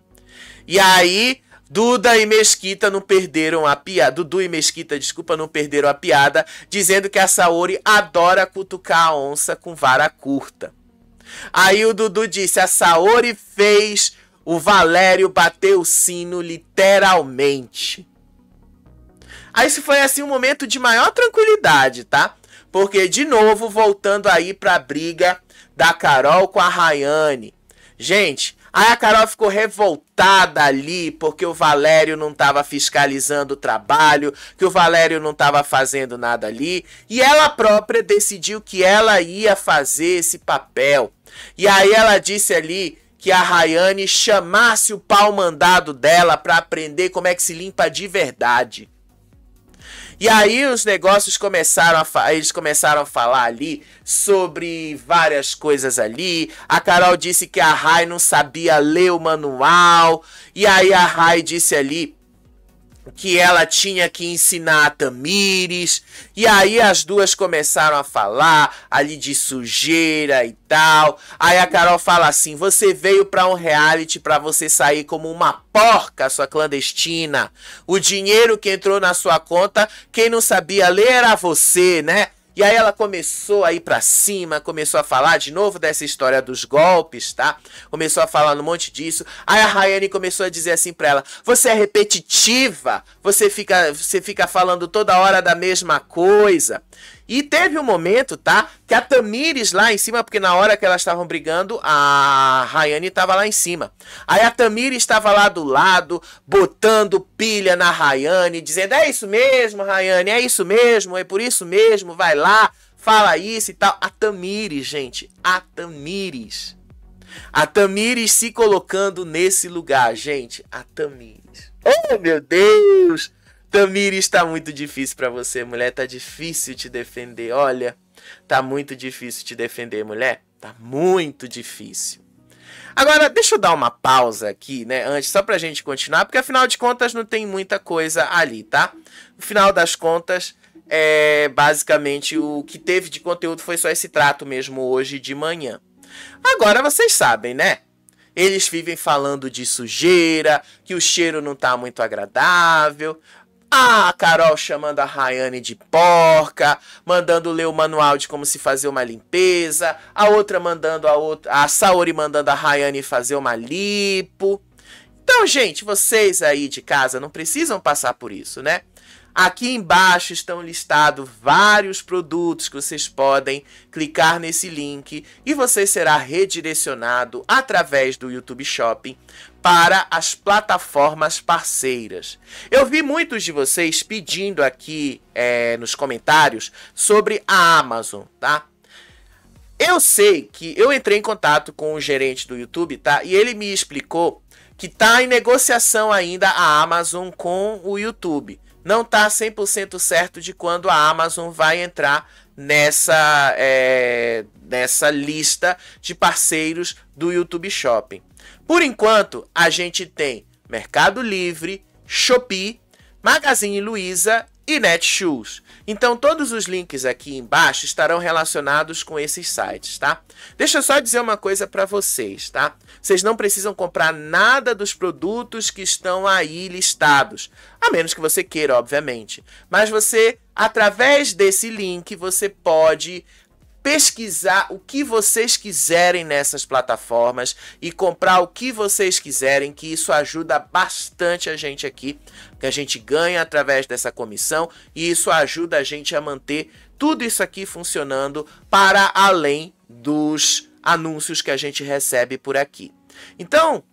E aí Duda e Mesquita não perderam a piada. Dudu e Mesquita, desculpa, não perderam a piada, dizendo que a Saori adora cutucar a onça com vara curta. Aí o Dudu disse: a Saori fez o Valério bater o sino literalmente. Aí isso foi assim um momento de maior tranquilidade, tá? Porque, de novo, voltando aí pra briga da Carol com a Rayane. Gente, aí a Carol ficou revoltada ali porque o Valério não estava fiscalizando o trabalho, que o Valério não estava fazendo nada ali. E ela própria decidiu que ela ia fazer esse papel. E aí ela disse ali que a Rayane chamasse o pau mandado dela para aprender como é que se limpa de verdade. E aí os negócios eles começaram a falar ali sobre várias coisas ali. A Carol disse que a Ray não sabia ler o manual. E aí a Ray disse ali que ela tinha que ensinar a Tamires. E aí as duas começaram a falar ali de sujeira e tal. Aí a Carol fala assim: você veio pra um reality pra você sair como uma porca, sua clandestina. O dinheiro que entrou na sua conta, quem não sabia ler era você, né? E aí ela começou a ir pra cima, começou a falar de novo dessa história dos golpes, tá? Começou a falar um monte disso. Aí a Rayane começou a dizer assim pra ela: você é repetitiva, você fica falando toda hora da mesma coisa. E teve um momento, tá? Que a Tamires lá em cima, porque na hora que elas estavam brigando, a Rayane estava lá em cima. Aí a Tamires estava lá do lado, botando pilha na Rayane, dizendo: é isso mesmo, Rayane, é isso mesmo, é por isso mesmo, vai lá, fala isso e tal. A Tamires, gente, a Tamires. A Tamires se colocando nesse lugar, gente, a Tamires. Oh, meu Deus! Tamires, tá muito difícil pra você, mulher. Tá difícil te defender. Olha, tá muito difícil te defender, mulher. Tá muito difícil. Agora, deixa eu dar uma pausa aqui, né? Antes, só pra gente continuar, porque afinal de contas não tem muita coisa ali, tá? No final das contas, basicamente o que teve de conteúdo foi só esse trato mesmo hoje de manhã. Agora vocês sabem, né? Eles vivem falando de sujeira, que o cheiro não tá muito agradável. A Carol chamando a Rayane de porca, mandando ler o manual de como se fazer uma limpeza. A outra mandando a Saori mandando a Rayane fazer uma lipo. Então, gente, vocês aí de casa não precisam passar por isso, né? Aqui embaixo estão listados vários produtos que vocês podem clicar nesse link e você será redirecionado através do YouTube Shopping para as plataformas parceiras. Eu vi muitos de vocês pedindo aqui nos comentários sobre a Amazon, tá? Eu sei que eu entrei em contato com o gerente do YouTube, tá? E ele me explicou que tá em negociação ainda a Amazon com o YouTube. Não tá 100% certo de quando a Amazon vai entrar nessa lista de parceiros do YouTube Shopping. Por enquanto, a gente tem Mercado Livre, Shopee, Magazine Luiza e Netshoes. Então todos os links aqui embaixo estarão relacionados com esses sites, tá? Deixa eu só dizer uma coisa para vocês, tá? Vocês não precisam comprar nada dos produtos que estão aí listados, a menos que você queira, obviamente. Mas você, através desse link, você pode pesquisar o que vocês quiserem nessas plataformas e comprar o que vocês quiserem, que isso ajuda bastante a gente aqui, que a gente ganha através dessa comissão e isso ajuda a gente a manter tudo isso aqui funcionando para além dos anúncios que a gente recebe por aqui. Então,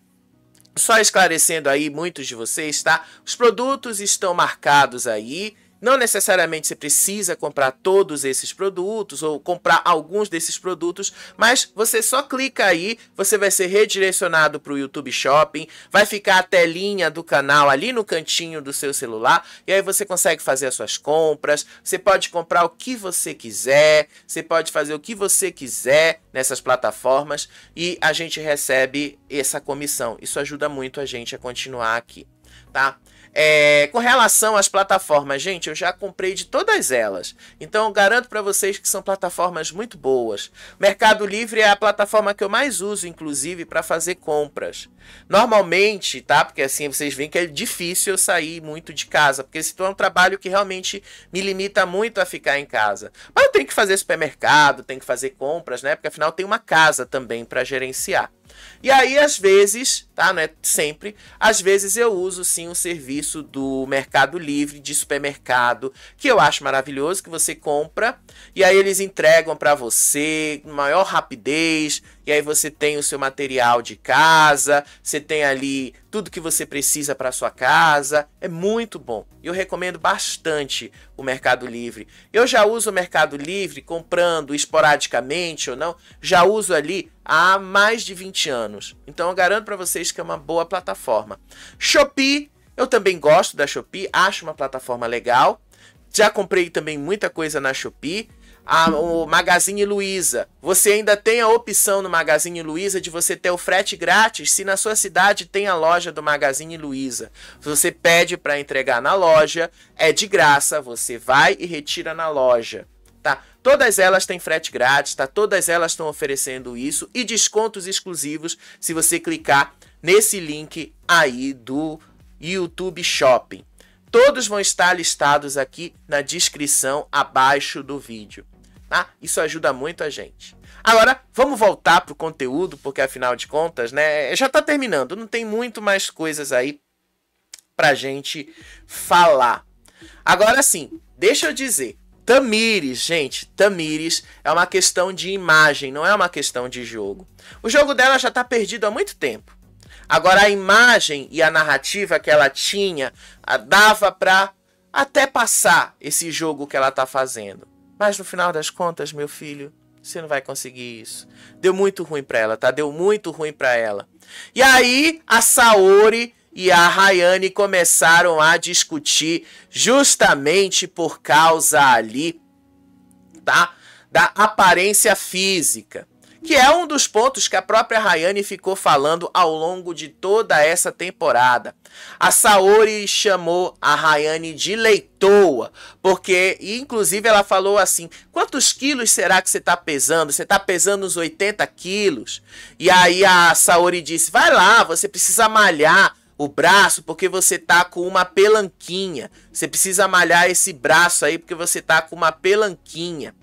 só esclarecendo aí muitos de vocês, tá? Os produtos estão marcados aí Não necessariamente você precisa comprar todos esses produtos ou comprar alguns desses produtos, mas você só clica aí, você vai ser redirecionado para o YouTube Shopping, vai ficar a telinha do canal ali no cantinho do seu celular, e aí você consegue fazer as suas compras, você pode comprar o que você quiser, você pode fazer o que você quiser nessas plataformas e a gente recebe essa comissão. Isso ajuda muito a gente a continuar aqui, tá? Com relação às plataformas, gente, eu já comprei de todas elas. Então, eu garanto para vocês que são plataformas muito boas. Mercado Livre é a plataforma que eu mais uso, inclusive, para fazer compras. Normalmente, tá? Porque assim, vocês veem que é difícil eu sair muito de casa. Porque esse é um trabalho que realmente me limita muito a ficar em casa. Mas eu tenho que fazer supermercado, tenho que fazer compras, né? Porque afinal tem uma casa também para gerenciar. E aí, às vezes, tá? Não é sempre, às vezes eu uso sim o serviço do Mercado Livre de supermercado, que eu acho maravilhoso, que você compra e aí eles entregam para você com maior rapidez, e aí você tem o seu material de casa, você tem ali tudo que você precisa para sua casa, é muito bom. Eu recomendo bastante o Mercado Livre. Eu já uso o Mercado Livre comprando esporadicamente ou não, já uso ali há mais de 20 anos. Então eu garanto para vocês que é uma boa plataforma. Shopee, eu também gosto da Shopee, acho uma plataforma legal. Já comprei também muita coisa na Shopee. O Magazine Luiza, você ainda tem a opção no Magazine Luiza de você ter o frete grátis se na sua cidade tem a loja do Magazine Luiza. Você pede para entregar na loja, é de graça, você vai e retira na loja, tá? Todas elas têm frete grátis, tá? Todas elas estão oferecendo isso e descontos exclusivos se você clicar nesse link aí do YouTube Shopping. Todos vão estar listados aqui na descrição abaixo do vídeo. Tá? Isso ajuda muito a gente. Agora, vamos voltar para o conteúdo, porque afinal de contas, né, já está terminando. Não tem muito mais coisas aí pra gente falar. Agora sim, deixa eu dizer. Tamires, gente, Tamires é uma questão de imagem, não é uma questão de jogo. O jogo dela já está perdido há muito tempo. Agora a imagem e a narrativa que ela tinha dava para até passar esse jogo que ela tá fazendo. Mas no final das contas, meu filho, você não vai conseguir isso. Deu muito ruim para ela, tá? Deu muito ruim para ela. E aí a Saori e a Rayane começaram a discutir justamente por causa ali, tá? Da aparência física. Que é um dos pontos que a própria Rayane ficou falando ao longo de toda essa temporada. A Saori chamou a Rayane de leitoa, porque, inclusive, ela falou assim, quantos quilos será que você está pesando? Você está pesando uns 80 quilos? E aí a Saori disse, vai lá, você precisa malhar o braço porque você tá com uma pelanquinha. Você precisa malhar esse braço aí porque você tá com uma pelanquinha.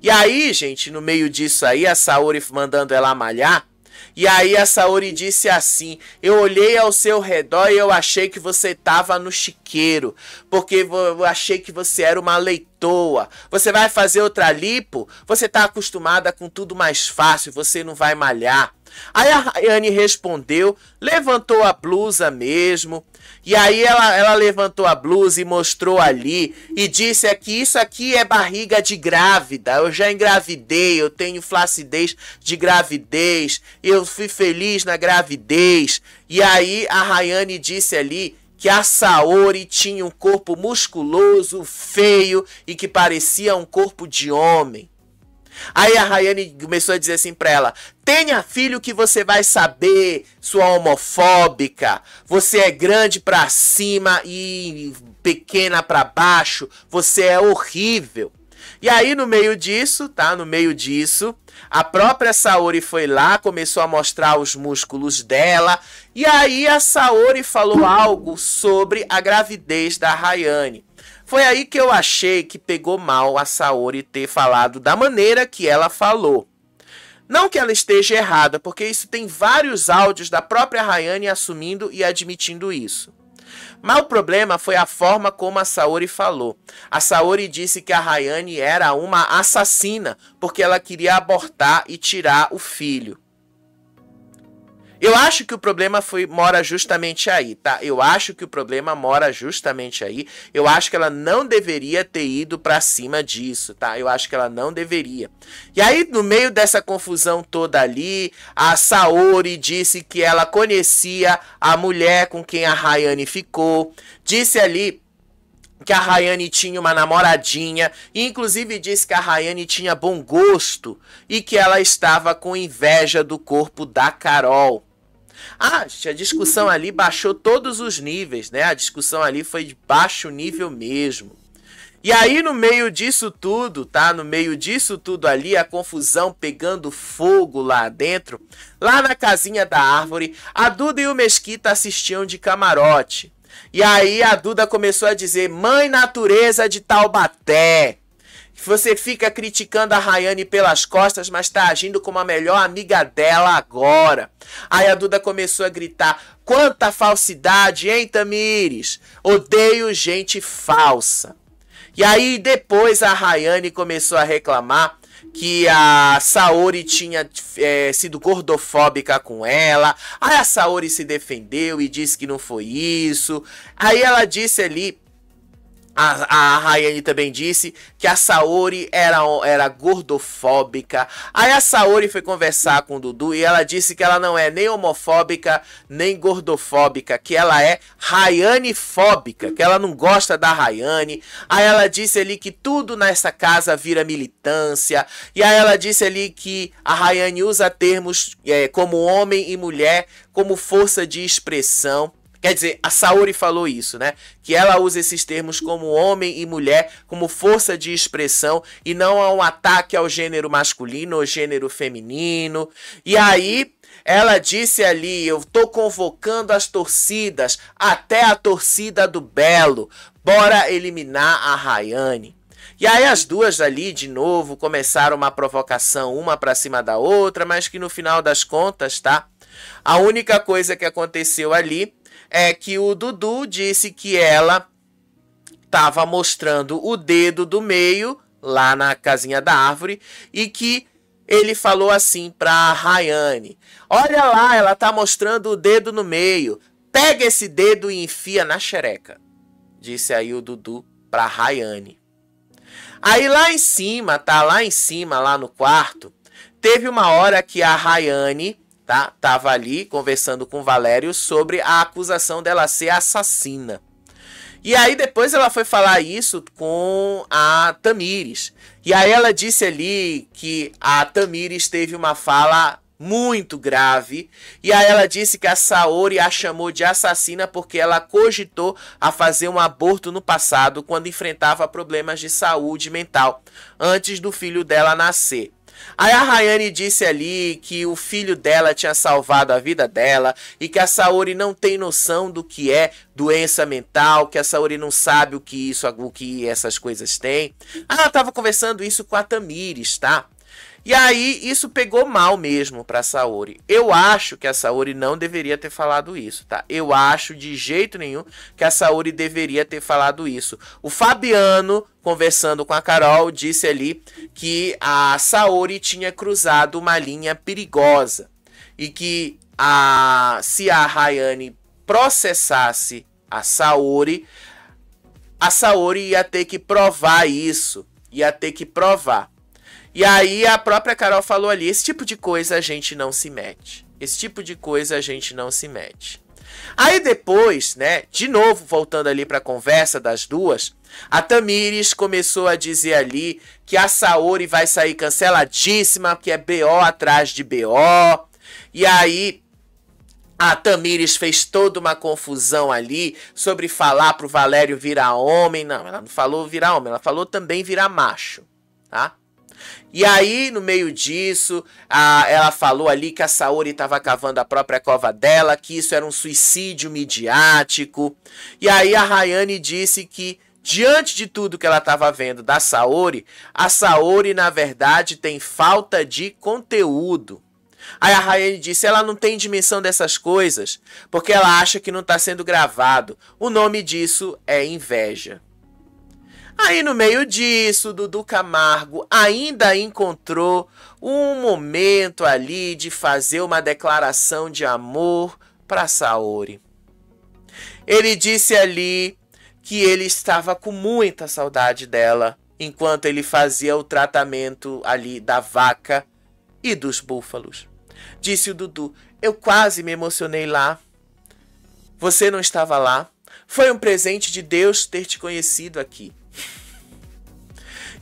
E aí, gente, no meio disso aí, a Saori mandando ela malhar. E aí a Saori disse assim, eu olhei ao seu redor e eu achei que você tava no chiqueiro. Porque eu achei que você era uma leitoa. Você vai fazer outra lipo? Você tá acostumada com tudo mais fácil, você não vai malhar. Aí a Rayane respondeu, levantou a blusa mesmo. E aí ela levantou a blusa e mostrou ali. E disse que isso aqui é barriga de grávida. Eu já engravidei, eu tenho flacidez de gravidez. Eu fui feliz na gravidez. E aí a Rayane disse ali que a Saori tinha um corpo musculoso, feio e que parecia um corpo de homem. Aí a Rayane começou a dizer assim pra ela, tenha filho que você vai saber, sua homofóbica, você é grande pra cima e pequena pra baixo, você é horrível. E aí no meio disso, tá, no meio disso, a própria Saori foi lá, começou a mostrar os músculos dela, e aí a Saori falou algo sobre a gravidez da Rayane. Foi aí que eu achei que pegou mal a Saori ter falado da maneira que ela falou. Não que ela esteja errada, porque isso tem vários áudios da própria Rayane assumindo e admitindo isso. Mas o problema foi a forma como a Saori falou. A Saori disse que a Rayane era uma assassina, porque ela queria abortar e tirar o filho. Eu acho que o problema mora justamente aí, tá? Eu acho que o problema mora justamente aí. Eu acho que ela não deveria ter ido pra cima disso, tá? Eu acho que ela não deveria. E aí, no meio dessa confusão toda ali, a Saori disse que ela conhecia a mulher com quem a Rayane ficou. Disse ali que a Rayane tinha uma namoradinha, e inclusive disse que a Rayane tinha bom gosto e que ela estava com inveja do corpo da Carol. Ah, a discussão ali baixou todos os níveis, né? A discussão ali foi de baixo nível mesmo. E aí, no meio disso tudo, tá? No meio disso tudo ali, a confusão pegando fogo lá dentro, lá na casinha da árvore, a Duda e o Mesquita assistiam de camarote. E aí a Duda começou a dizer: Mãe Natureza de Taubaté, você fica criticando a Rayane pelas costas, mas tá agindo como a melhor amiga dela agora. Aí a Duda começou a gritar: quanta falsidade, hein, Tamires? Odeio gente falsa. E aí depois a Rayane começou a reclamar que a Saori tinha sido gordofóbica com ela. Aí a Saori se defendeu e disse que não foi isso. Aí ela disse ali, a Rayane também disse que a Saori era gordofóbica. Aí a Saori foi conversar com o Dudu e ela disse que ela não é nem homofóbica, nem gordofóbica, que ela é Rayane-fóbica, que ela não gosta da Rayane. Aí ela disse ali que tudo nessa casa vira militância. E aí ela disse ali que a Rayane usa termos como homem e mulher como força de expressão. Quer dizer, a Saori falou isso, né? Que ela usa esses termos como homem e mulher, como força de expressão, e não a um ataque ao gênero masculino ou gênero feminino. E aí, ela disse ali: eu tô convocando as torcidas, até a torcida do Belo, bora eliminar a Rayane. E aí as duas ali, de novo, começaram uma provocação, uma pra cima da outra, mas que no final das contas, tá? A única coisa que aconteceu ali é que o Dudu disse que ela estava mostrando o dedo do meio lá na casinha da árvore e que ele falou assim para a Rayane: olha lá, ela tá mostrando o dedo no meio, pega esse dedo e enfia na xereca, disse aí o Dudu para a Rayane. Aí lá em cima, tá? Lá em cima, lá no quarto, teve uma hora que a Rayane tava ali conversando com o Valério sobre a acusação dela ser assassina. E aí depois ela foi falar isso com a Tamires. E aí ela disse ali que a Tamires teve uma fala muito grave. E aí ela disse que a Saori a chamou de assassina porque ela cogitou a fazer um aborto no passado, quando enfrentava problemas de saúde mental, antes do filho dela nascer. Aí a Rayane disse ali que o filho dela tinha salvado a vida dela e que a Saori não tem noção do que é doença mental, que a Saori não sabe o que essas coisas têm. Ela estava conversando isso com a Tamires, tá? E aí isso pegou mal mesmo pra Saori. Eu acho que a Saori não deveria ter falado isso, tá? Eu acho de jeito nenhum que a Saori deveria ter falado isso. O Fabiano, conversando com a Carol, disse ali que a Saori tinha cruzado uma linha perigosa. E que se a Rayane processasse a Saori ia ter que provar isso. Ia ter que provar. E aí a própria Carol falou ali: esse tipo de coisa a gente não se mete. Esse tipo de coisa a gente não se mete. Aí depois, né, de novo voltando ali para a conversa das duas, a Tamires começou a dizer ali que a Saori vai sair canceladíssima, que é BO atrás de BO. E aí a Tamires fez toda uma confusão ali sobre falar pro Valério virar homem. Não, ela não falou virar homem, ela falou também virar macho, tá? E aí, no meio disso, ela falou ali que a Saori estava cavando a própria cova dela, que isso era um suicídio midiático. E aí a Rayane disse que, diante de tudo que ela estava vendo da Saori, a Saori, na verdade, tem falta de conteúdo. Aí a Rayane disse: ela não tem dimensão dessas coisas, porque ela acha que não está sendo gravado. O nome disso é inveja. Aí no meio disso, Dudu Camargo ainda encontrou um momento ali de fazer uma declaração de amor para Saori. Ele disse ali que ele estava com muita saudade dela enquanto ele fazia o tratamento ali da vaca e dos búfalos. Disse o Dudu: eu quase me emocionei lá. Você não estava lá. Foi um presente de Deus ter te conhecido aqui.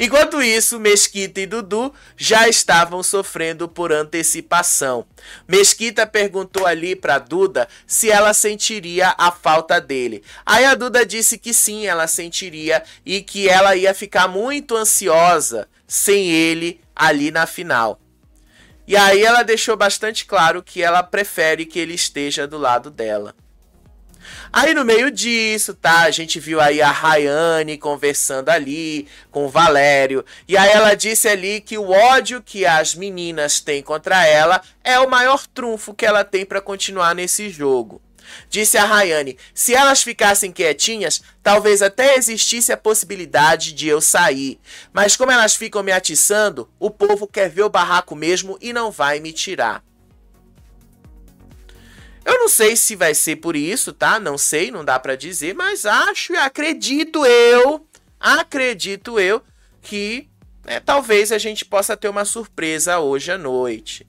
Enquanto isso, Mesquita e Dudu já estavam sofrendo por antecipação. Mesquita perguntou ali para Duda se ela sentiria a falta dele. Aí a Duda disse que sim, ela sentiria e que ela ia ficar muito ansiosa sem ele ali na final. E aí ela deixou bastante claro que ela prefere que ele esteja do lado dela. Aí no meio disso, tá, a gente viu aí a Rayane conversando ali com o Valério. E aí ela disse ali que o ódio que as meninas têm contra ela é o maior trunfo que ela tem para continuar nesse jogo. Disse a Rayane: se elas ficassem quietinhas, talvez até existisse a possibilidade de eu sair. Mas como elas ficam me atiçando, o povo quer ver o barraco mesmo e não vai me tirar. Eu não sei se vai ser por isso, tá? Não sei, não dá pra dizer, mas acho e acredito eu que talvez a gente possa ter uma surpresa hoje à noite.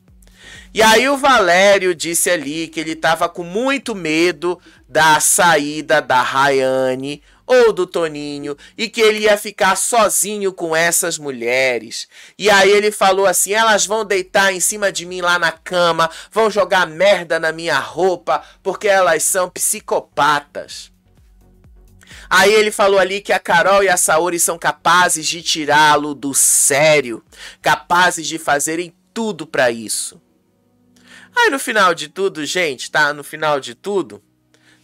E aí o Valério disse ali que ele tava com muito medo da saída da Rayane ou do Toninho e que ele ia ficar sozinho com essas mulheres. E aí ele falou assim: elas vão deitar em cima de mim lá na cama, vão jogar merda na minha roupa, porque elas são psicopatas. Aí ele falou ali que a Carol e a Saori são capazes de tirá-lo do sério, capazes de fazerem tudo pra isso. Aí no final de tudo, gente, tá? No final de tudo,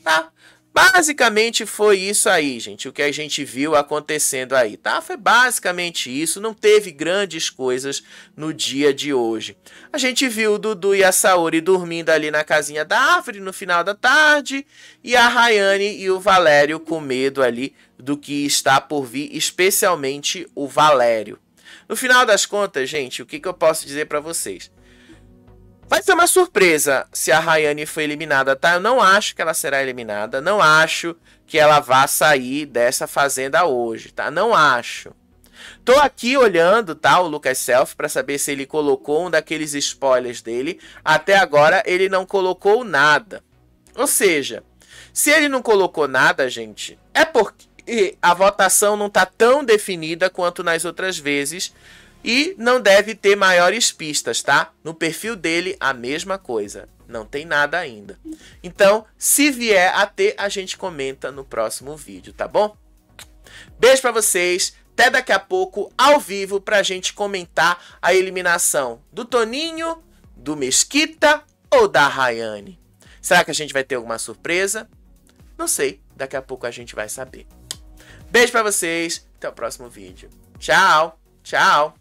tá? Basicamente foi isso aí, gente, o que a gente viu acontecendo aí, tá? Foi basicamente isso, não teve grandes coisas no dia de hoje. A gente viu o Dudu e a Saori dormindo ali na casinha da árvore no final da tarde e a Rayane e o Valério com medo ali do que está por vir, especialmente o Valério. No final das contas, gente, o que eu posso dizer pra vocês? Vai ser uma surpresa se a Rayane foi eliminada, tá? Eu não acho que ela será eliminada. Não acho que ela vá sair dessa fazenda hoje, tá? Não acho. Tô aqui olhando, tá? O Lucas Self para saber se ele colocou um daqueles spoilers dele. Até agora ele não colocou nada. Ou seja, se ele não colocou nada, gente, é porque a votação não tá tão definida quanto nas outras vezes. E não deve ter maiores pistas, tá? No perfil dele, a mesma coisa. Não tem nada ainda. Então, se vier a ter, a gente comenta no próximo vídeo, tá bom? Beijo pra vocês. Até daqui a pouco, ao vivo, pra gente comentar a eliminação do Toninho, do Mesquita ou da Rayane. Será que a gente vai ter alguma surpresa? Não sei. Daqui a pouco a gente vai saber. Beijo pra vocês. Até o próximo vídeo. Tchau. Tchau.